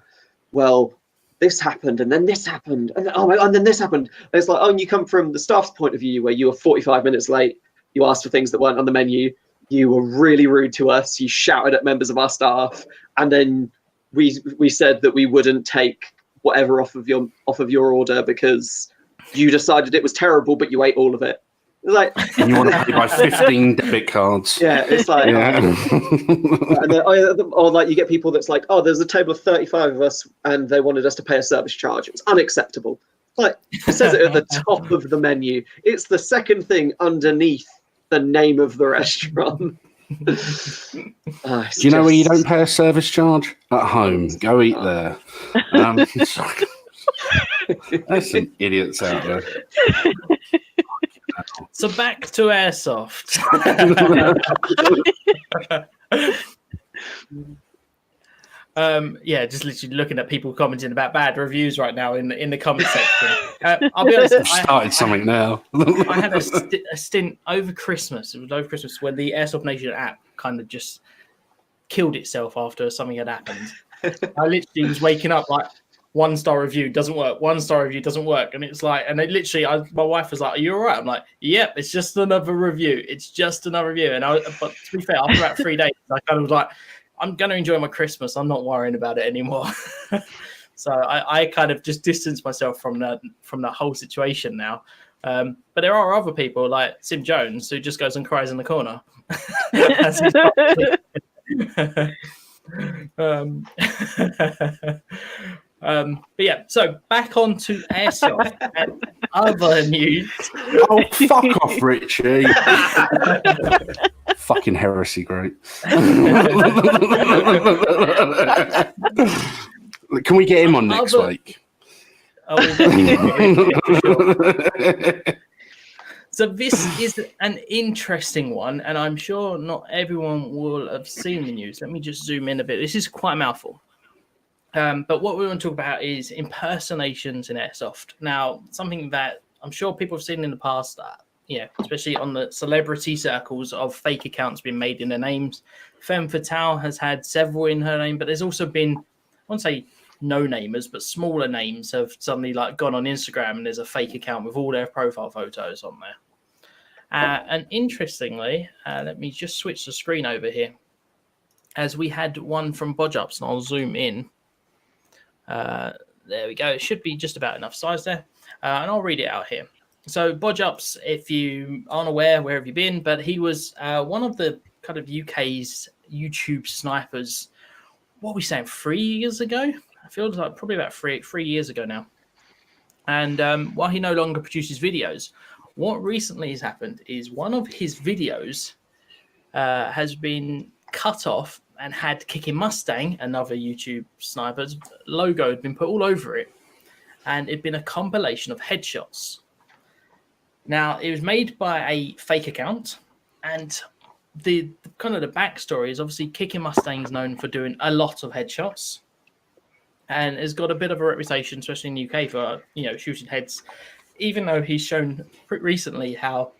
[SPEAKER 2] well, this happened, and then this happened, and then this happened. And it's like, oh, and you come from the staff's point of view, where you were 45 minutes late. You asked for things that weren't on the menu. You were really rude to us. You shouted at members of our staff, and then we said that we wouldn't take whatever off of your order because you decided it was terrible, but you ate all of it. It's like,
[SPEAKER 4] and you want to pay by 15 debit cards.
[SPEAKER 2] Yeah, it's like, and then, or like you get people that's like, oh, there's a table of 35 of us, and they wanted us to pay a service charge. It's unacceptable. Like, it says it at the top of the menu. It's the second thing underneath the name of the restaurant.
[SPEAKER 4] Do you know where you don't pay a service charge? At home. Go eat there. There's some idiots out there.
[SPEAKER 1] So back to Airsoft. Just literally looking at people commenting about bad reviews right now in the comment section. I'll be honest.
[SPEAKER 4] I've started something now.
[SPEAKER 1] I had a stint over Christmas. It was over Christmas when the AirsoftNation app kind of just killed itself after something had happened. I literally was waking up like, 1-star review doesn't work. 1-star review doesn't work, and it's like, and they literally, my wife was like, "Are you all right?" I'm like, "Yep, it's just another review. It's just another review." And but to be fair, after about 3 days, I kind of was like, I'm going to enjoy my Christmas. I'm not worrying about it anymore. So I kind of just distanced myself from the whole situation now. But there are other people like Sim Jones who just goes and cries in the corner. But yeah, so back on to Airsoft and other news.
[SPEAKER 4] Oh, fuck off, Richie. Fucking heresy, great. Can we get him on next week?
[SPEAKER 1] So this is an interesting one, and I'm sure not everyone will have seen the news. Let me just zoom in a bit. This is quite a mouthful. But what we want to talk about is impersonations in Airsoft. Now, something that I'm sure people have seen in the past, especially on the celebrity circles of fake accounts being made in their names. Femme Fatale has had several in her name, but there's also been, I won't say no-namers, but smaller names have suddenly like gone on Instagram and there's a fake account with all their profile photos on there. And interestingly, let me just switch the screen over here, as we had one from Bodjups, and I'll zoom in. There we go. It should be just about enough size there. And I'll read it out here. So Bodjups, if you aren't aware, where have you been? But he was one of the kind of UK's YouTube snipers. What are we saying? 3 years ago? I feel like probably about three years ago now. And while he no longer produces videos, what recently has happened is one of his videos has been cut off and had Kicking Mustang, another YouTube sniper's logo, had been put all over it. And it'd been a compilation of headshots. Now, it was made by a fake account, and the kind of the backstory is obviously Kicking Mustang is known for doing a lot of headshots, and has got a bit of a reputation, especially in the UK, for shooting heads. Even though he's shown recently how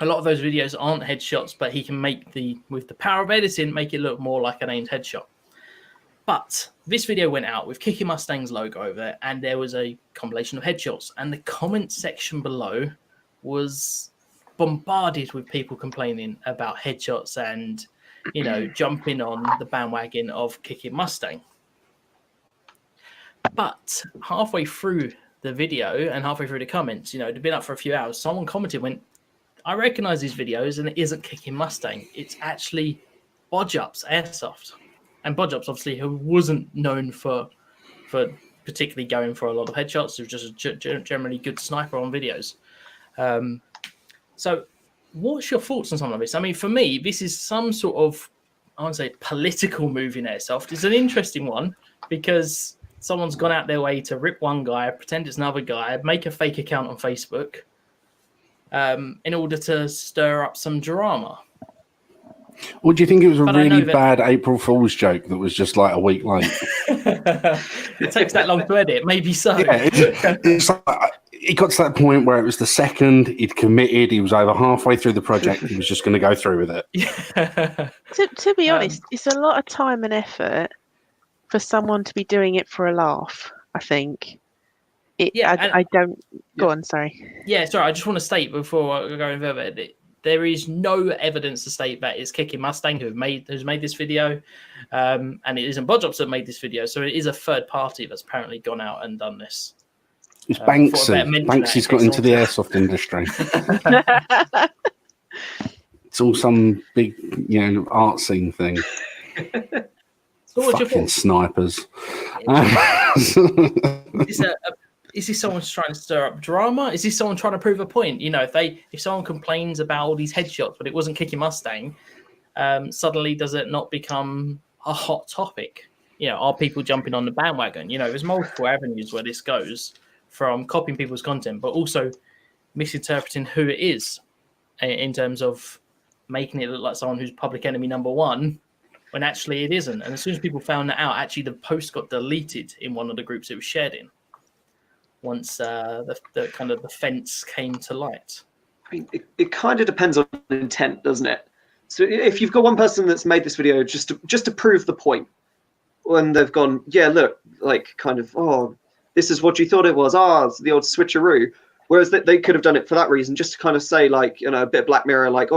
[SPEAKER 1] a lot of those videos aren't headshots, but he can with the power of editing, make it look more like an aimed headshot. But this video went out with Kicking Mustang's logo over it, and there was a compilation of headshots. And the comment section below was bombarded with people complaining about headshots and, jumping on the bandwagon of Kicking Mustang. But halfway through the video and halfway through the comments, it'd been up for a few hours, someone commented, I recognize these videos, and it isn't Kicking Mustang. It's actually Bodjup's Airsoft. And Bodjup's obviously, who wasn't known for particularly going for a lot of headshots. He was just a generally good sniper on videos. So what's your thoughts on something like this? I mean, for me, this is some sort of, I won't say political move in Airsoft. It's an interesting one because someone's gone out their way to rip one guy, pretend it's another guy, make a fake account on Facebook in order to stir up some drama.
[SPEAKER 4] Or do you think it was a really bad April Fools joke that was just like a week late?
[SPEAKER 1] It takes that long to edit. Maybe so.
[SPEAKER 4] Yeah, it's like, it got to that point where it was the second he'd committed. He was over halfway through the project. He was just going to go through with it.
[SPEAKER 1] Yeah.
[SPEAKER 3] To be honest, it's a lot of time and effort for someone to be doing it for a laugh, I think. I don't... Go on, sorry. Yeah,
[SPEAKER 1] sorry. I just want to state before I go any further, there is no evidence to state that it's Kicking Mustang who's made this video, and it isn't Bodjups that made this video. So it is a third party that's apparently gone out and done this.
[SPEAKER 4] It's Banksy. Banksy's got into the airsoft industry. It's all some big, art scene thing.
[SPEAKER 1] So
[SPEAKER 4] fucking snipers.
[SPEAKER 1] Is this someone trying to stir up drama? Is this someone trying to prove a point? If someone complains about all these headshots, but it wasn't Kicking Mustang, suddenly does it not become a hot topic? Are people jumping on the bandwagon? There's multiple avenues where this goes, from copying people's content, but also misinterpreting who it is in terms of making it look like someone who's public enemy number one, when actually it isn't. And as soon as people found that out, actually the post got deleted in one of the groups it was shared in. Once the kind of the fence came to light.
[SPEAKER 2] I mean, it kind of depends on intent, doesn't it? So if you've got one person that's made this video just to prove the point, when they've gone, yeah, look, like kind of, this is what you thought it was. It's the old switcheroo. Whereas they could have done it for that reason, just to kind of say, like, a bit of Black Mirror, like,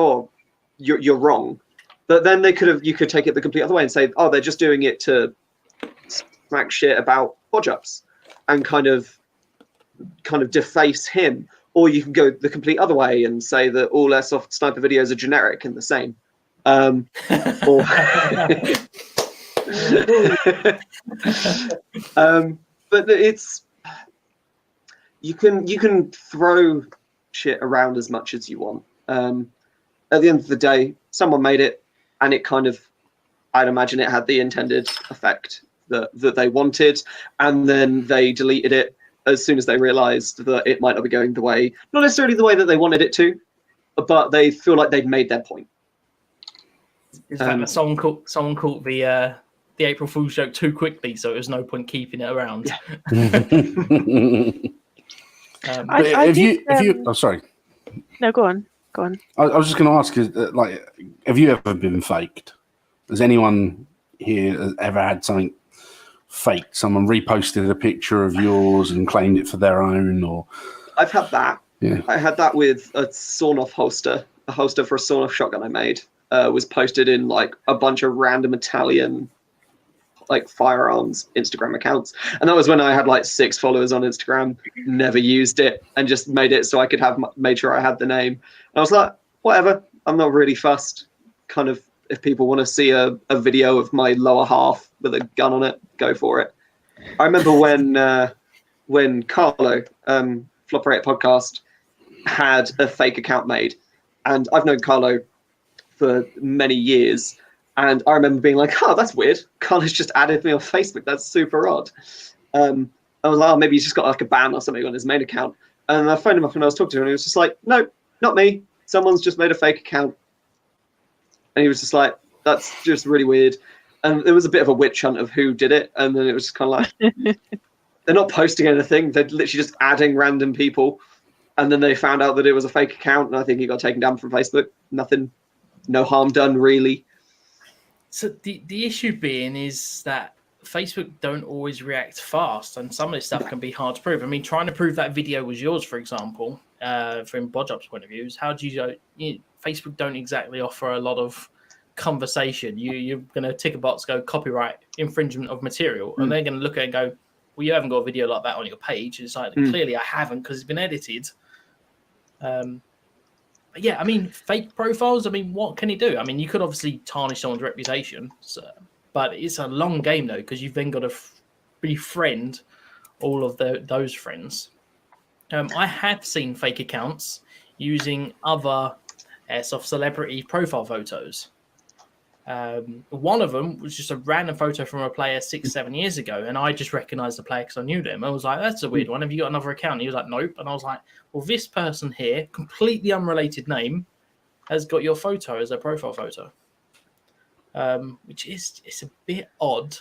[SPEAKER 2] you're wrong. But then you could take it the complete other way and say, they're just doing it to smack shit about Bodjups and kind of deface him. Or you can go the complete other way and say that all Airsoft sniper videos are generic and the same. But it's you can throw shit around as much as you want. At the end of the day, someone made it, and it kind of, I'd imagine it had the intended effect that they wanted, and then they deleted it as soon as they realized that it might not be going not necessarily the way that they wanted it to, but they feel like they've made their point.
[SPEAKER 1] Someone caught the April Fool's joke too quickly, so there was no point keeping it around.
[SPEAKER 4] Yeah. Sorry.
[SPEAKER 3] No, go on.
[SPEAKER 4] I was just going to ask, have you ever been faked? Has anyone here ever had something faked? Someone reposted a picture of yours and claimed it for their own, or?
[SPEAKER 2] I've had that.
[SPEAKER 4] Yeah.
[SPEAKER 2] I had that with a sawn-off holster. A holster for a sawn-off shotgun I made was posted in like a bunch of random Italian firearms Instagram accounts, and that was when I had like 6 followers on Instagram. Never used it, and just made it so I could made sure I had the name. And I was like, whatever, I'm not really fussed, kind of, if people want to see a video of my lower half with a gun on it, go for it. I remember when Carlo, Flopper 8 Podcast, had a fake account made, and I've known Carlo for many years, and I remember being like, oh, that's weird. Carlo's just added me on Facebook. That's super odd. I was like, oh, maybe he's just got like a ban or something on his main account. And I phoned him up and I was talking to him, and he was just like, no, not me. Someone's just made a fake account. And he was just like, that's just really weird. And there was a bit of a witch hunt of who did it, and then it was just kind of like, they're not posting anything. They're literally just adding random people. And then they found out that it was a fake account, and I think he got taken down from Facebook. Nothing, no harm done, really.
[SPEAKER 1] So the issue being is that Facebook don't always react fast, and some of this stuff can be hard to prove. I mean, trying to prove that video was yours, for example, from Bodjob's point of view, is how do Facebook don't exactly offer a lot of conversation. You're going to tick a box, go copyright infringement of material, and they're going to look at it and go, well, you haven't got a video like that on your page. It's like, clearly I haven't, because it's been edited. But yeah, I mean, fake profiles, I mean, what can you do? I mean, you could obviously tarnish someone's reputation, but it's a long game, though, because you've then got to befriend all of those friends. I have seen fake accounts using other Airsoft celebrity profile photos. One of them was just a random photo from a player 6-7 years ago, and I just recognized the player because I knew them. I was like, that's a weird one. Have you got another account? And he was like, nope. And I was like, well, this person here, completely unrelated name, has got your photo as their profile photo, which is, it's a bit odd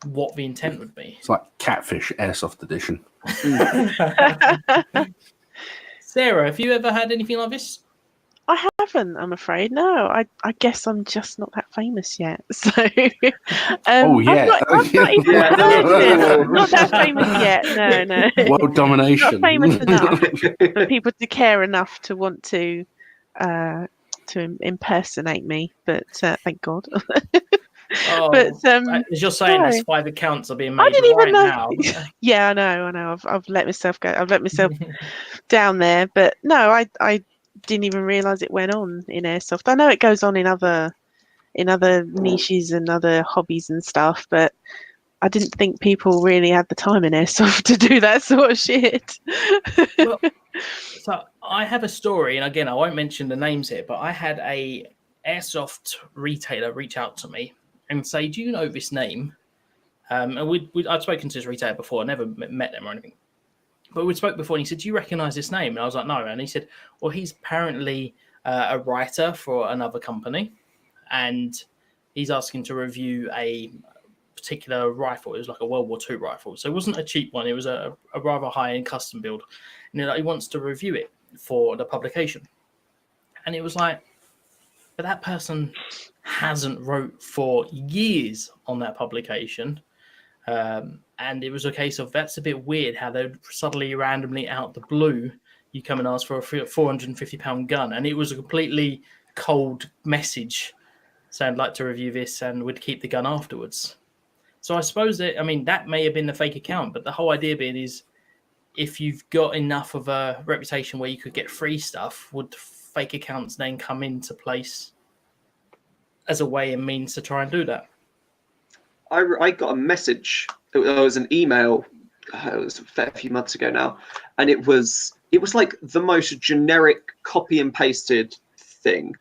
[SPEAKER 1] what the intent would be.
[SPEAKER 4] It's like Catfish Airsoft Edition.
[SPEAKER 1] Sarah, have you ever had anything like this?
[SPEAKER 3] I haven't, I'm afraid. No, I guess I'm just not that famous yet. So,
[SPEAKER 4] I'm not
[SPEAKER 3] even not that famous yet. No.
[SPEAKER 4] World domination.
[SPEAKER 3] Not famous enough for people to care enough to want to impersonate me. But thank God.
[SPEAKER 1] But as you're saying, there's 5 accounts are being made.
[SPEAKER 3] I didn't even know.
[SPEAKER 1] Now.
[SPEAKER 3] Yeah, I know. I've let myself go. I've let myself down there. But no, I didn't even realise it went on in Airsoft. I know it goes on in other niches and other hobbies and stuff, but I didn't think people really had the time in Airsoft to do that sort of shit.
[SPEAKER 1] Well, so I have a story, and again, I won't mention the names here, but I had a Airsoft retailer reach out to me and say, do you know this name? And I'd spoken to this retailer before, I never met them or anything. But we spoke before, and he said, do you recognise this name? And I was like, no. And he said, well, he's apparently a writer for another company, and he's asking to review a particular rifle. It was like a World War II rifle. So it wasn't a cheap one. It was a rather high-end custom build. And he wants to review it for the publication. And it was like, but that person hasn't wrote for years on that publication. And it was a case of, that's a bit weird how they'd suddenly randomly out the blue, you come and ask for a £450 gun. And it was a completely cold message saying, I'd like to review this and would keep the gun afterwards. So I suppose that may have been the fake account, but the whole idea being is, if you've got enough of a reputation where you could get free stuff, would fake accounts then come into place as a way and means to try and do that?
[SPEAKER 2] I got a message. It was an email. It was a fair few months ago now, and it was like the most generic copy and pasted thing.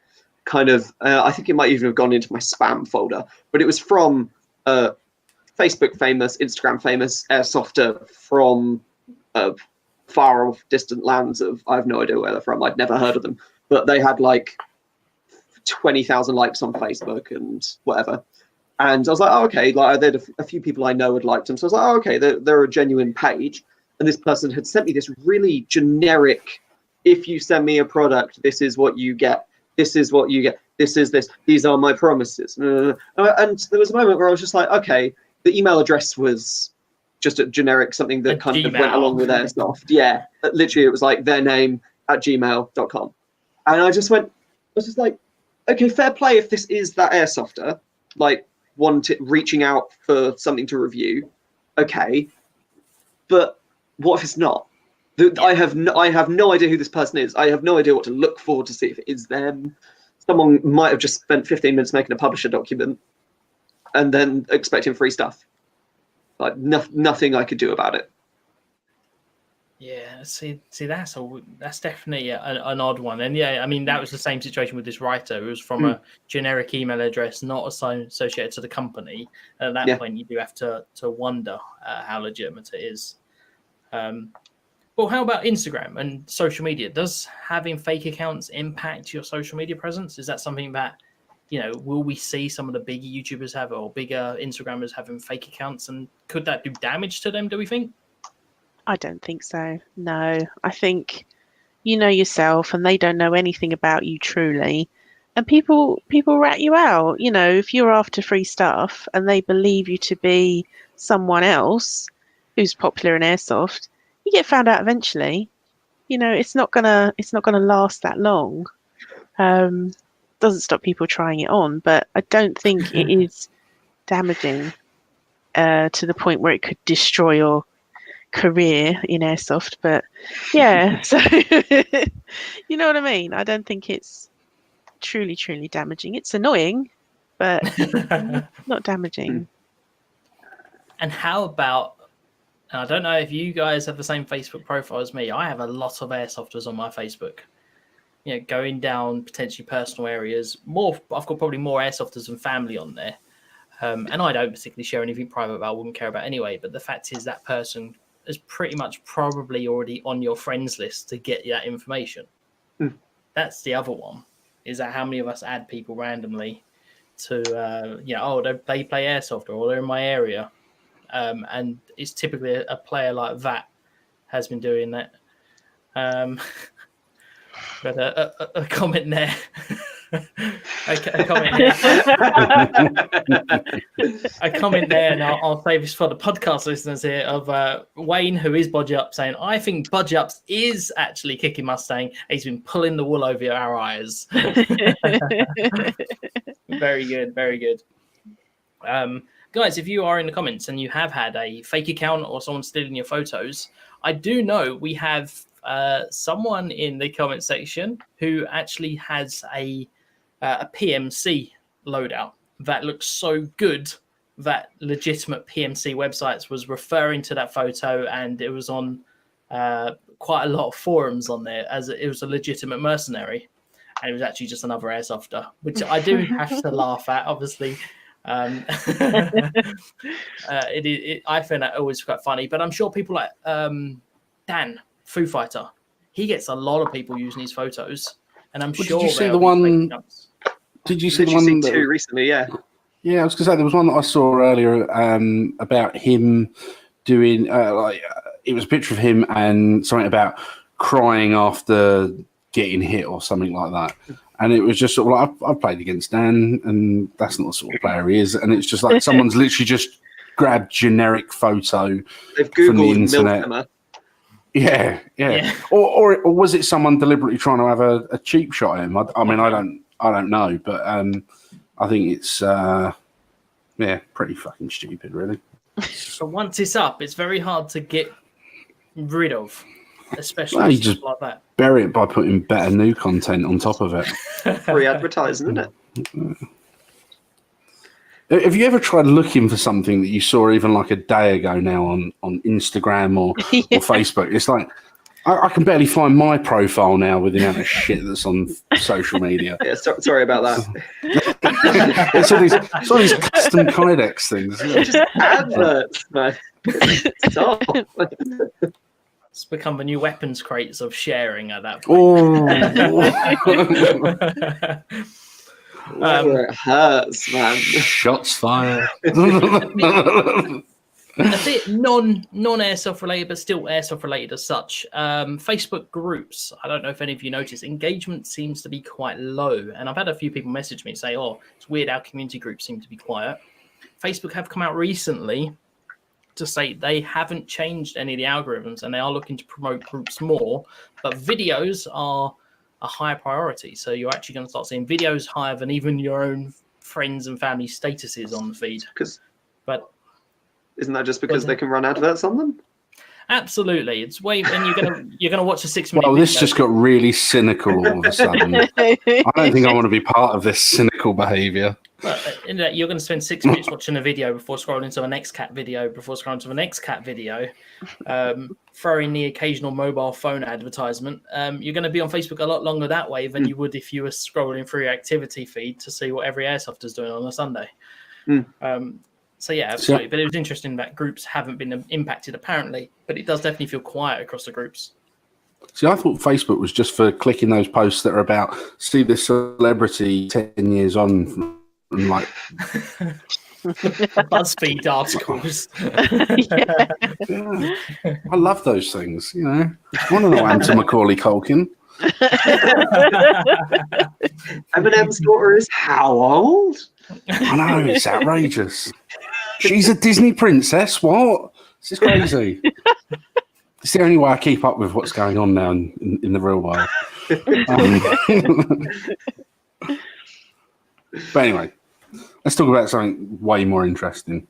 [SPEAKER 2] Kind of, I think it might even have gone into my spam folder. But it was from Facebook famous, Instagram famous Airsofter from far off, distant lands of, I have no idea where they're from. I'd never heard of them, but they had like 20,000 likes on Facebook and whatever. And I was like, oh, okay, like there a few people I know had liked them. So I was like, oh, okay, they're a genuine page. And this person had sent me this really generic, if you send me a product, this is what you get. This is what you get. This is this. These are my promises. And there was a moment where I was just like, okay, the email address was just a generic something that kind of went along with Airsoft. Yeah, literally it was like their name @gmail.com. And I was just like, okay, fair play if this is that Airsofter, like reaching out for something to review, okay, but what if it's not? I have no idea who this person is. I have no idea what to look for to see if it is them. someone might have just spent 15 minutes making a publisher document and then expecting free stuff. Like nothing I could do about it.
[SPEAKER 1] Yeah, see, that's definitely an odd one. And yeah, I mean, that was the same situation with this writer. It was from a generic email address, not associated to the company. And at that point, you do have to wonder how legitimate it is. Well, how about Instagram and social media? Does having fake accounts impact your social media presence? Is that something that, will we see some of the bigger YouTubers have or bigger Instagrammers having fake accounts? And could that do damage to them, do we think?
[SPEAKER 3] I don't think so. No, I think you know yourself and they don't know anything about you truly. And people rat you out. If you're after free stuff and they believe you to be someone else who's popular in Airsoft, you get found out eventually. It's not gonna last that long. Doesn't stop people trying it on, but I don't think it is damaging to the point where it could destroy your career in Airsoft. But yeah, so you know what I mean. I don't think it's truly damaging. It's annoying, but not damaging.
[SPEAKER 1] And how about, I don't know if you guys have the same Facebook profile as me. I have a lot of airsofters on my Facebook. Going down potentially personal areas. I've got probably more airsofters than family on there. And I don't particularly share anything private that I wouldn't care about anyway. But the fact is that person is pretty much probably already on your friends list to get that information. That's the other one, is that how many of us add people randomly to, they play Airsoft or they're in my area. And it's typically a player like that has been doing that. But a comment there. a comment there, and I'll save this for the podcast listeners here, of Wayne, who is Bodgy Up, saying, I think Bodgy Ups is actually kicking Mustang. He's been pulling the wool over our eyes. Very good, very good. Guys, if you are in the comments and you have had a fake account or someone stealing your photos, I do know we have someone in the comment section who actually has a PMC loadout that looks so good that legitimate PMC websites was referring to that photo, and it was on quite a lot of forums on there as it was a legitimate mercenary, and it was actually just another airsofter, which I do have to laugh at, obviously. I find that always quite funny, but I'm sure people like Dan Foo Fighter, he gets a lot of people using his photos, and I'm sure. Did you see the one?
[SPEAKER 4] Did you see the one?
[SPEAKER 2] Two recently, yeah.
[SPEAKER 4] Yeah, I was going to say there was one that I saw earlier about him doing it was a picture of him and something about crying after getting hit or something like that. And it was just sort of like, I've played against Dan, and that's not the sort of player he is. And it's just like someone's literally just grabbed generic photo from the internet. Yeah. Or was it someone deliberately trying to have a cheap shot at him? I mean, I don't know, but I think it's pretty fucking stupid, really.
[SPEAKER 1] So once it's up, it's very hard to get rid of, especially stuff like that.
[SPEAKER 4] Bury it by putting better new content on top of it.
[SPEAKER 2] Free advertising, isn't it?
[SPEAKER 4] Have you ever tried looking for something that you saw even like a day ago now on Instagram or Facebook? It's like, I can barely find my profile now with the amount of shit that's on social media.
[SPEAKER 2] Yeah, sorry about that.
[SPEAKER 4] It's all these custom Kydex things.
[SPEAKER 2] Just adverts, man. Stop.
[SPEAKER 1] It's become the new weapons crates of sharing at that point.
[SPEAKER 2] It hurts, man.
[SPEAKER 4] Shots fired.
[SPEAKER 1] A bit non-airsoft related, but still airsoft related as such. Facebook groups. I don't know if any of you noticed, engagement seems to be quite low. And I've had a few people message me and say, oh, it's weird our community groups seem to be quiet. Facebook have come out recently to say they haven't changed any of the algorithms and they are looking to promote groups more, but videos are a higher priority. So you're actually going to start seeing videos higher than even your own friends and family statuses on the feed.
[SPEAKER 2] But isn't that just because they can run adverts on them?
[SPEAKER 1] Absolutely, it's way when you're gonna watch a 6-minute.
[SPEAKER 4] Well, this
[SPEAKER 1] video.
[SPEAKER 4] just got really cynical all of a sudden. I don't think I want to be part of this cynical behaviour.
[SPEAKER 1] But you're going to spend 6 minutes watching a video before scrolling to the next cat video, before scrolling to the next cat video, throw in the occasional mobile phone advertisement. You're going to be on Facebook a lot longer that way than you would if you were scrolling through your activity feed to see what every airsofter's doing on a Sunday. So yeah, absolutely. But it was interesting that groups haven't been impacted apparently, but it does definitely feel quiet across the groups.
[SPEAKER 4] See, I thought Facebook was just for clicking those posts that are about see this celebrity 10 years on, and like
[SPEAKER 1] BuzzFeed articles.
[SPEAKER 4] I love those things. You know, I want to know Anta Macaulay Culkin.
[SPEAKER 2] Eminem's daughter is how old?
[SPEAKER 4] I know, it's outrageous. She's a Disney princess. What? This is crazy. It's the only way I keep up with what's going on now in the real world. But anyway, let's talk about something way more interesting.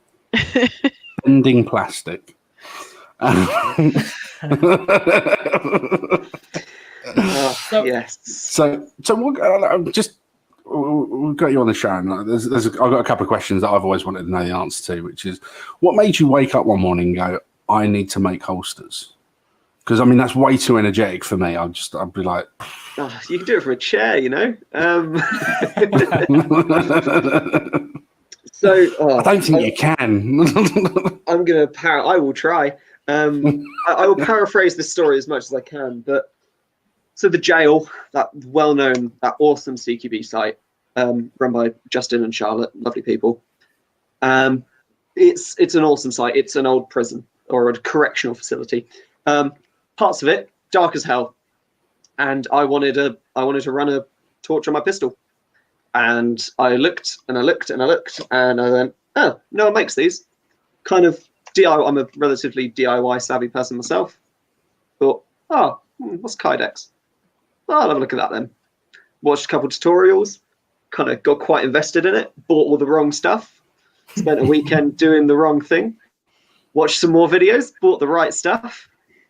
[SPEAKER 4] Bending plastic.
[SPEAKER 2] Yes.
[SPEAKER 4] So what, just we've got you on the show, and I've got a couple of questions that I've always wanted to know the answer to, which is, what made you wake up one morning and go, I need to make holsters? Because I mean, that's way too energetic for me. I'd be like,
[SPEAKER 2] you can do it from a chair, you know.
[SPEAKER 4] I don't think you can.
[SPEAKER 2] I will try. I will paraphrase this story as much as I can. But so the jail, that well-known, that awesome CQB site, run by Justin and Charlotte, lovely people. It's an awesome site. It's an old prison or a correctional facility. Parts of it dark as hell, and I wanted to run a torch on my pistol, and I looked and I looked and I looked, and I went, oh, no one makes these. Kind of DIY. I'm a relatively DIY savvy person myself. Thought, what's Kydex? I'll have a look at that then. Watched a couple of tutorials, kind of got quite invested in it, bought all the wrong stuff, spent a weekend doing the wrong thing, watched some more videos, bought the right stuff,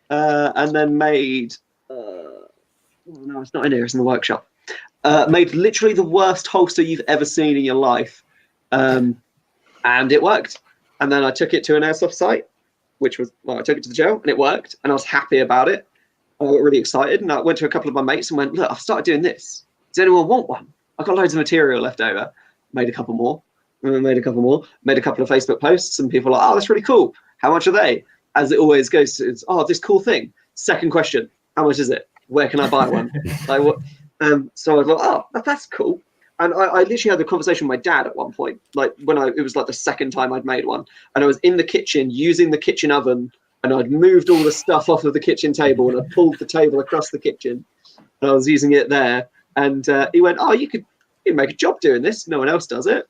[SPEAKER 2] and then made, no, it's not in here, it's in the workshop, made literally the worst holster you've ever seen in your life, and it worked. And then I took it to an airsoft site, I took it to the jail, and it worked, and I was happy about it. I got really excited, and I went to a couple of my mates and went, look, I've started doing this. Does anyone want one? I've got loads of material left over. Made a couple more, made a couple of Facebook posts, and people are like, oh, that's really cool. How much are they? As it always goes, it's, this cool thing. Second question, how much is it? Where can I buy one? Like what? So I thought, that's cool. And I literally had the conversation with my dad at one point, like it was like the second time I'd made one, and I was in the kitchen using the kitchen oven, and I'd moved all the stuff off of the kitchen table, and I pulled the table across the kitchen, and I was using it there. And he went, you could make a job doing this. No one else does it.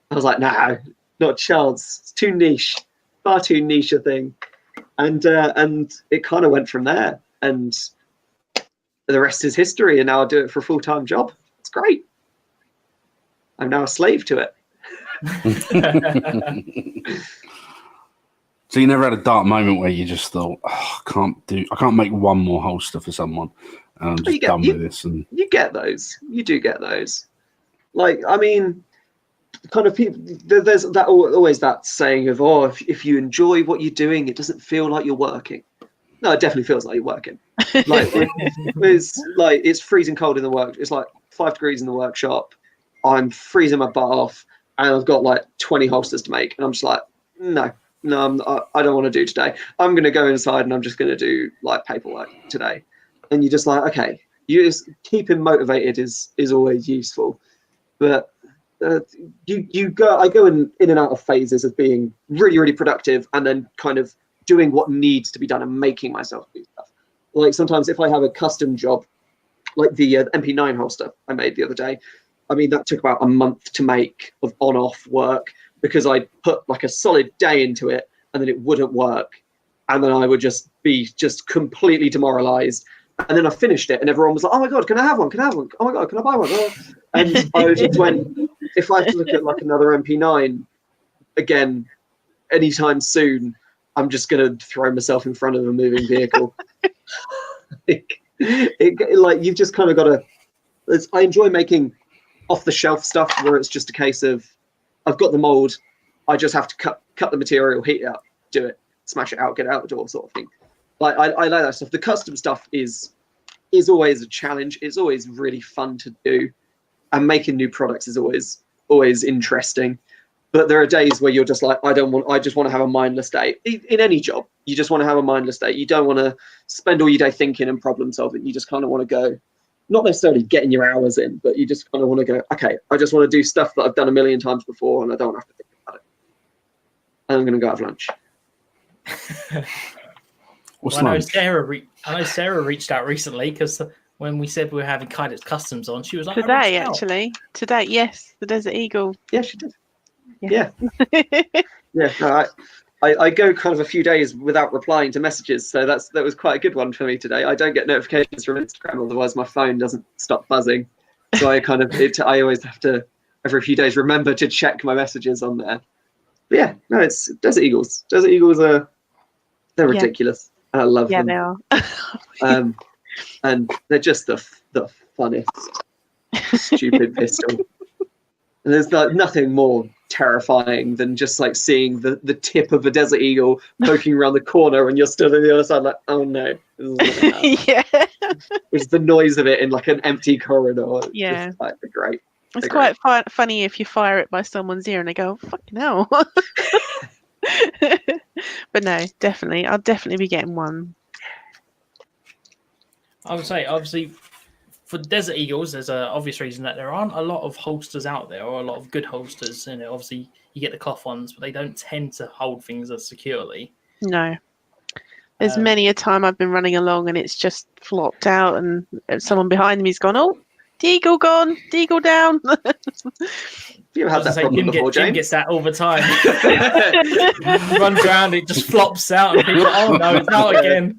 [SPEAKER 2] I was like, no, not a chance. It's too niche, far too niche a thing. And it kind of went from there. And the rest is history. And now I do it for a full-time job. It's great. I'm now a slave to it.
[SPEAKER 4] So you never had a dark moment where you just thought, I can't make one more holster for someone, and I'm just done with this. And
[SPEAKER 2] you get those. You do get those. Like, I mean, kind of people. There's that always that saying of, if you enjoy what you're doing, it doesn't feel like you're working. No, it definitely feels like you're working. Like it's freezing cold in the work. It's like 5 degrees in the workshop. I'm freezing my butt off, and I've got like 20 holsters to make, and I'm just like, no, I don't want to do today. I'm going to go inside and I'm just going to do like paperwork today. And you're just like, okay, keeping motivated is always useful. But I go in and out of phases of being really, really productive and then kind of doing what needs to be done and making myself do stuff. Like sometimes if I have a custom job, like the MP9 holster I made the other day, I mean, that took about a month to make of on-off work, because I put like a solid day into it and then it wouldn't work. And then I would just be completely demoralized. And then I finished it and everyone was like, oh my God, can I have one? Can I have one? Oh my God, can I buy one? Oh. And I just went, if I have to look at like another MP9 again anytime soon, I'm just going to throw myself in front of a moving vehicle. Like you've just kind of got to. I enjoy making off-the-shelf stuff where it's just a case of I've got the mold, I just have to cut the material, heat it up, do it, smash it out, get it out the door, sort of thing. Like I like that stuff. The custom stuff is always a challenge. It's always really fun to do, and making new products is always interesting. But there are days where you're just like, I just want to have a mindless day. In any job, you just want to have a mindless day. You don't want to spend all your day thinking and problem solving. You just kind of want to go, not necessarily getting your hours in, but you just kind of want to go, okay, I just want to do stuff that I've done a million times before and I don't have to think about it. And I'm going to go have lunch.
[SPEAKER 1] I know Sarah reached out recently because when we said we were having Kydex Customs on, she was like,
[SPEAKER 3] today, yes, the Desert Eagle.
[SPEAKER 2] Yeah, she did. Yeah. No, I go kind of a few days without replying to messages, so that was quite a good one for me today. I don't get notifications from Instagram, otherwise my phone doesn't stop buzzing. So I always have to every few days remember to check my messages on there. But yeah, no, it's Desert Eagles. Desert Eagles they're ridiculous. I love them.
[SPEAKER 3] Yeah, they
[SPEAKER 2] are. And they're just the funnest stupid pistol. And there's nothing more terrifying than just like seeing the tip of a Desert Eagle poking around the corner and you're still on the other side like, oh no.
[SPEAKER 3] Yeah.
[SPEAKER 2] Which is the noise of it in like an empty corridor.
[SPEAKER 3] Yeah.
[SPEAKER 2] Just, like, they're great.
[SPEAKER 3] It's quite funny if you fire it by someone's ear and they go, fucking hell. But no, definitely. I'll definitely be getting one.
[SPEAKER 1] I would say, obviously, for Desert Eagles, there's an obvious reason that there aren't a lot of holsters out there, or a lot of good holsters. You know, obviously, you get the cloth ones, but they don't tend to hold things as securely.
[SPEAKER 3] No. There's many a time I've been running along and it's just flopped out, and someone behind me's gone, oh, Deagle gone, Deagle down.
[SPEAKER 2] You had that problem before,
[SPEAKER 1] Jim gets that all the time. Runs around, it just flops out, and people, oh no, it's out again.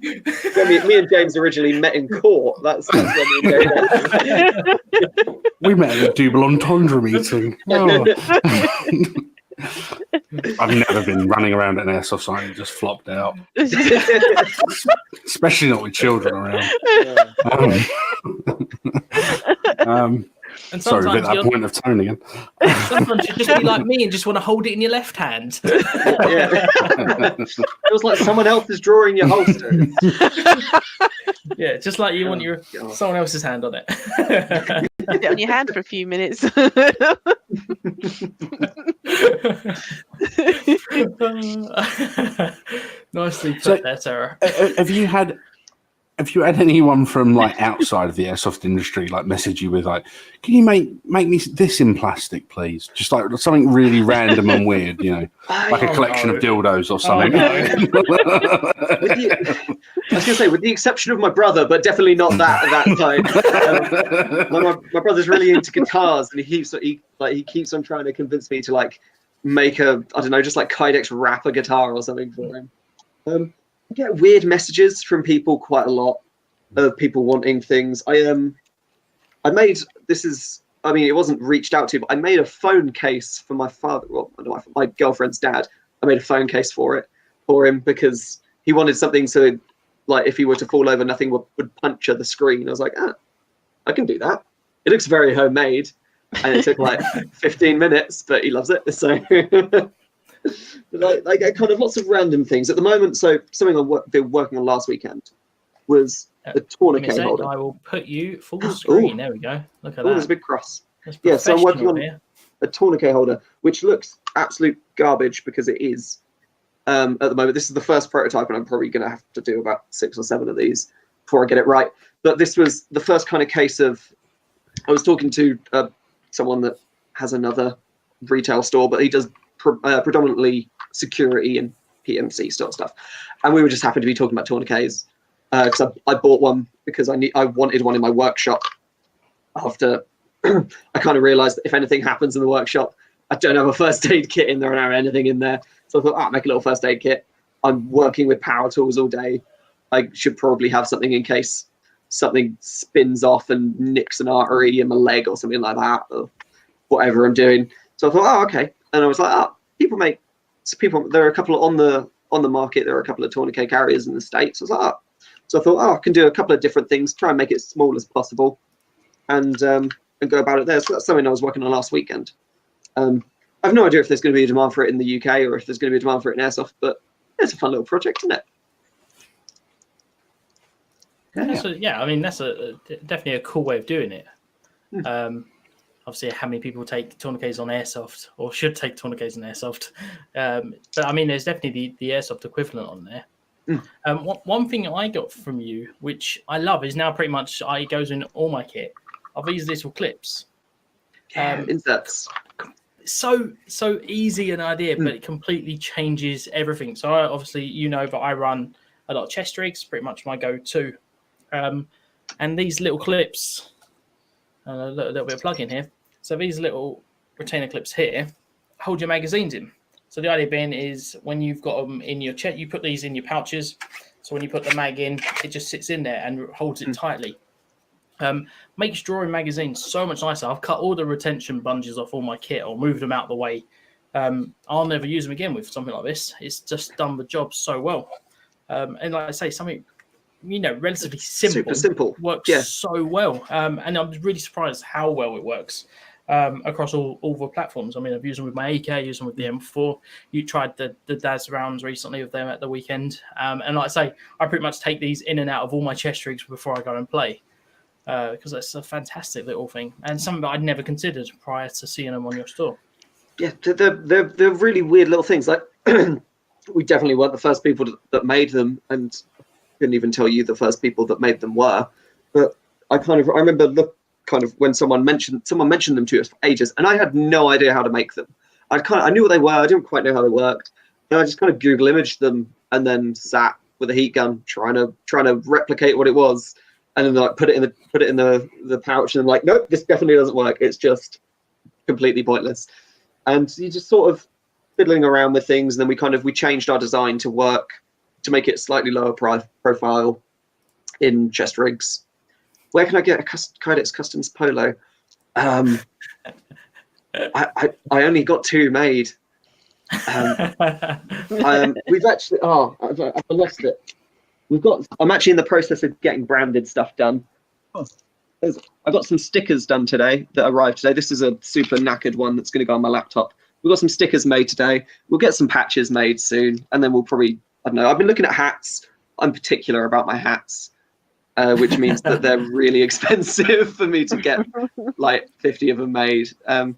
[SPEAKER 2] Me and James originally met in court. That's when we met.
[SPEAKER 4] We met at a double entendre meeting. Oh. I've never been running around at an airsoft site and just flopped out. Especially not with children around.
[SPEAKER 1] And
[SPEAKER 4] sorry, a bit that point of tone again.
[SPEAKER 1] Sometimes you just be like me and just want to hold it in your left hand.
[SPEAKER 2] It was like someone else is drawing your holster.
[SPEAKER 1] Yeah, just like you want someone else's hand on it.
[SPEAKER 3] Put it on your hand for a few minutes.
[SPEAKER 1] Nicely put there, Sarah.
[SPEAKER 4] Have you had anyone from like outside of the airsoft industry like message you with like, can you make me this in plastic, please? Just like something really random and weird, you know, like a collection of dildos or something.
[SPEAKER 2] I was going to say, with the exception of my brother, but definitely not that at that time. My brother's really into guitars, and he keeps on trying to convince me to like make just like Kydex wrap a guitar or something for him. I get weird messages from people quite a lot of people wanting things. It wasn't reached out to, but I made a phone case for my father, my girlfriend's dad. I made a phone case for him because he wanted something so like if he were to fall over, nothing would puncture the screen. I was like, I can do that. It looks very homemade, and it took like 15 minutes, but he loves it. So like kind of lots of random things at the moment. So something I've been working on last weekend was the tourniquet holder.
[SPEAKER 1] I will put you full screen. There we go. Look at that.
[SPEAKER 2] There's a big cross. Yeah, so I'm working on a tourniquet holder, which looks absolute garbage because it is. At the moment, this is the first prototype, and I'm probably going to have to do about 6 or 7 of these before I get it right. But this was the first kind of case of. I was talking to someone that has another retail store, but he does predominantly security and PMC sort of stuff, and we were just happy to be talking about tourniquets because I bought one because I wanted one in my workshop. After I kind of realised that if anything happens in the workshop, I don't have a first aid kit in there, and I don't have anything in there. So I thought, I'll make a little first aid kit. I'm working with power tools all day. I should probably have something in case something spins off and nicks an artery in my leg or something like that, or whatever I'm doing. So I thought, okay. And I was like, there are a couple on the on the market. There are a couple of tourniquet carriers in the States. I was like, so I thought, I can do a couple of different things, try and make it as small as possible, and go about it there. So that's something I was working on last weekend. I have no idea if there's going to be a demand for it in the UK or if there's going to be a demand for it in Airsoft, but it's a fun little project, isn't it?
[SPEAKER 1] I mean, that's definitely a cool way of doing it. Obviously, how many people take tourniquets on Airsoft or should take tourniquets on Airsoft? But I mean, there's definitely the Airsoft equivalent on there. One thing I got from you, which I love, is now pretty much it goes in all my kit, are these little clips.
[SPEAKER 2] Inserts.
[SPEAKER 1] So easy an idea, but it completely changes everything. So obviously, that I run a lot of chest rigs, pretty much my go-to. And these little clips, a little bit of plug in here. So these little retainer clips here hold your magazines in. So the idea being is when you've got them in your chest, you put these in your pouches. So when you put the mag in, it just sits in there and holds it tightly. Makes drawing magazines so much nicer. I've cut all the retention bungees off all my kit or moved them out the way. I'll never use them again with something like this. It's just done the job so well. And like I say, something relatively simple,
[SPEAKER 2] super simple,
[SPEAKER 1] works so well. And I'm really surprised how well it works across all the platforms. I mean, I've used them with my AK, used them with the M4. You tried the Daz rounds recently with them at the weekend. And like I say, I pretty much take these in and out of all my chest rigs before I go and play. Because it's a fantastic little thing and something that I'd never considered prior to seeing them on your store. Yeah,
[SPEAKER 2] they're really weird little things. Like we definitely weren't the first people that made them, and couldn't even tell you the first people that made them were. But I remember when someone mentioned them to us for ages, and I had no idea how to make them. I knew what they were. I didn't quite know how they worked, and I just kind of Google imaged them and then sat with a heat gun trying to replicate what it was. And then put it in the pouch, and I'm like, nope, this definitely doesn't work. It's just completely pointless. And you just sort of fiddling around with things, and then we changed our design to work to make it slightly lower profile in chest rigs. Where can I get a Kydex Customs polo? I only got 2 made. We've actually I've lost it. I'm actually in the process of getting branded stuff done. I got some stickers done today that arrived today. This is a super knackered one that's going to go on my laptop. We've got some stickers made today. We'll get some patches made soon, and then we'll probably, I don't know. I've been looking at hats. I'm particular about my hats, which means that they're really expensive for me to get like 50 of them made. But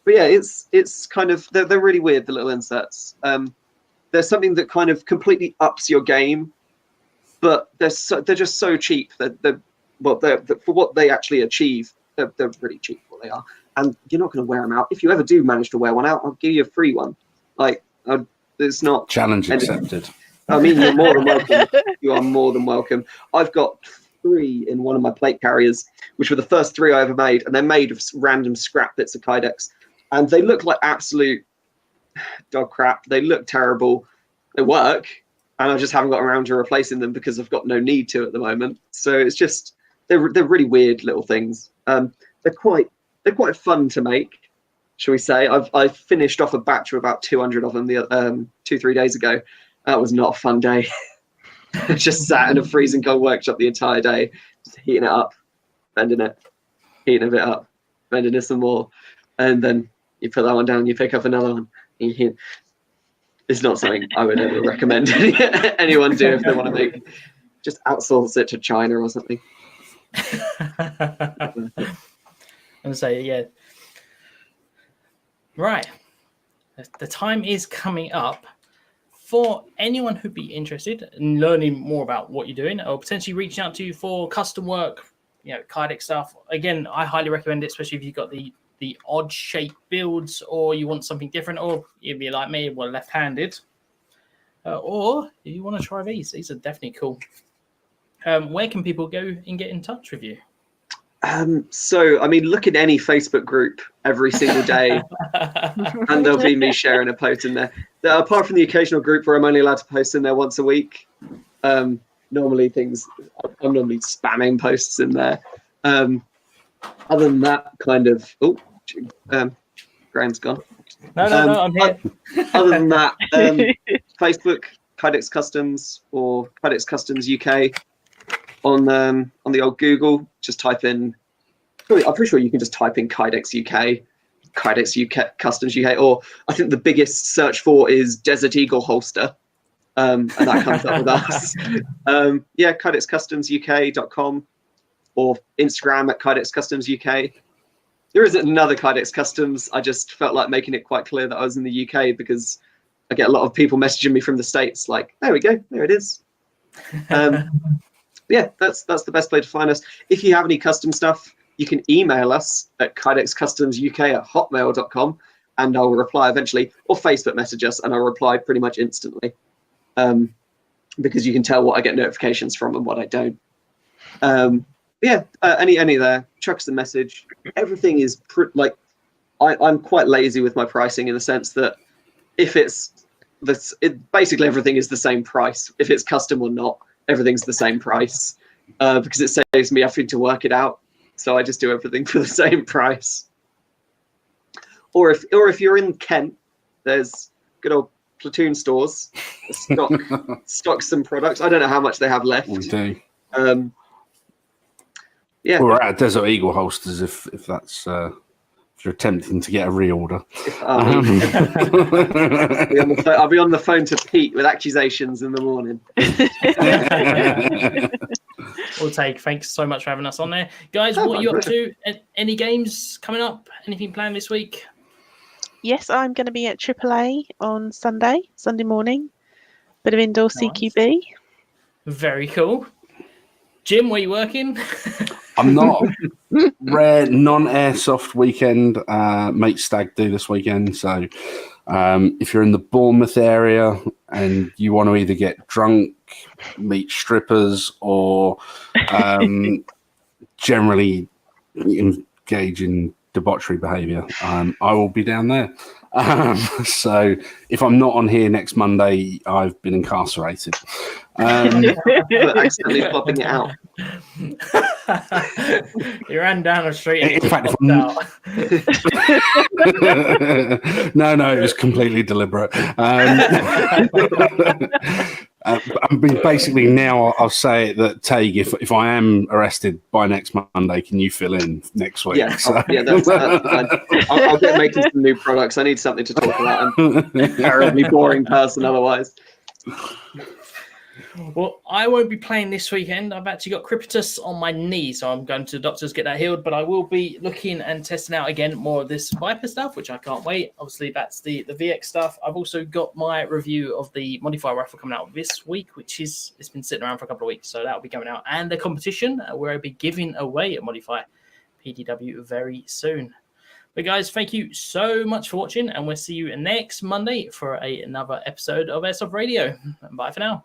[SPEAKER 2] yeah, it's kind of they're really weird, the little inserts. There's something that kind of completely ups your game. But they're just so cheap that for what they actually achieve, they're really cheap for what they are. And you're not going to wear them out. If you ever do manage to wear one out, I'll give you a free one. Like, there's not
[SPEAKER 4] challenge accepted.
[SPEAKER 2] I mean, you're more than welcome. You are more than welcome. I've got 3 in one of my plate carriers, which were the first 3 I ever made, and they're made of random scrap bits of Kydex, and they look like absolute dog crap. They look terrible. They work. And I just haven't got around to replacing them because I've got no need to at the moment. So it's just they're really weird little things. They're quite fun to make, shall we say? I finished off a batch of about 200 of them 2-3 days ago. That was not a fun day. I just sat in a freezing cold workshop the entire day, just heating it up, bending it, heating a bit up, bending it some more, and then you put that one down, you pick up another one, and you It's not something I would ever recommend anyone do if they want to make. Just outsource it to China or something.
[SPEAKER 1] And say, yeah. Right. The time is coming up for anyone who'd be interested in learning more about what you're doing or potentially reaching out to you for custom work, Kydex stuff. Again, I highly recommend it, especially if you've got the odd shape builds or you want something different, or you'd be like me, well, left-handed. Or if you want to try these are definitely cool. Where can people go and get in touch with you?
[SPEAKER 2] So, I mean, look at any Facebook group every single day, and there'll be me sharing a post in there. Apart from the occasional group where I'm only allowed to post in there once a week, I'm normally spamming posts in there. Other than that, kind of, Graham's gone.
[SPEAKER 1] No, I'm here.
[SPEAKER 2] Other than that, Facebook, Kydex Customs, or Kydex Customs UK on the old Google. Just type in. I'm pretty sure you can just type in Kydex UK, Kydex UK Customs UK, or I think the biggest search for is Desert Eagle holster, and that comes up with us. Yeah, KydexCustomsUK.com or Instagram at Kydex Customs UK. There is another Kydex Customs. I just felt like making it quite clear that I was in the UK because I get a lot of people messaging me from the States. Like, there we go, there it is. Yeah, that's the best way to find us. If you have any custom stuff, you can email us at kydexcustomsuk@hotmail.com and I'll reply eventually, or Facebook message us and I'll reply pretty much instantly, because you can tell what I get notifications from and what I don't. Yeah, any there, chuck us a message. Everything is like, I'm quite lazy with my pricing in the sense that if basically everything is the same price. If it's custom or not, everything's the same price, because it saves me having to work it out. So I just do everything for the same price. Or if you're in Kent, there's good old Platoon stores that stock some products. I don't know how much they have left.
[SPEAKER 4] We do.
[SPEAKER 2] Yeah.
[SPEAKER 4] We're at Desert Eagle holsters if that's if you're attempting to get a reorder.
[SPEAKER 2] I'll be on the phone to Pete with accusations in the morning.
[SPEAKER 1] Well, Taig, thanks so much for having us on there. Guys, what are you up to? Any games coming up? Anything planned this week?
[SPEAKER 3] Yes, I'm going to be at AAA on Sunday morning. Bit of indoor CQB.
[SPEAKER 1] Very cool. Jim, where are you working?
[SPEAKER 4] I'm not. Rare non-airsoft weekend. Mate stag do this weekend. So if you're in the Bournemouth area and you want to either get drunk, meet strippers, or generally engage in debauchery behaviour, I will be down there. So if I'm not on here next Monday, I've been incarcerated.
[SPEAKER 2] Accidentally flopping it out.
[SPEAKER 1] You ran down the street and
[SPEAKER 4] In fact, no, it was completely deliberate. Basically, now I'll say that Taig, if I am arrested by next Monday, can you fill in next week?
[SPEAKER 2] Yeah, so. That's fine. I'll get making some new products. I need something to talk about. I'm a terribly boring person otherwise.
[SPEAKER 1] Well, I won't be playing this weekend. I've actually got crepitus on my knee, so I'm going to the doctors to get that healed. But I will be looking and testing out again more of this Viper stuff, which I can't wait. Obviously, that's the VX stuff. I've also got my review of the modifier raffle coming out this week, it's been sitting around for a couple of weeks, so that'll be coming out. And the competition where I'll be giving away a modifier PDW very soon. But guys, thank you so much for watching, and we'll see you next Monday for another episode of Airsoft Radio. Bye for now.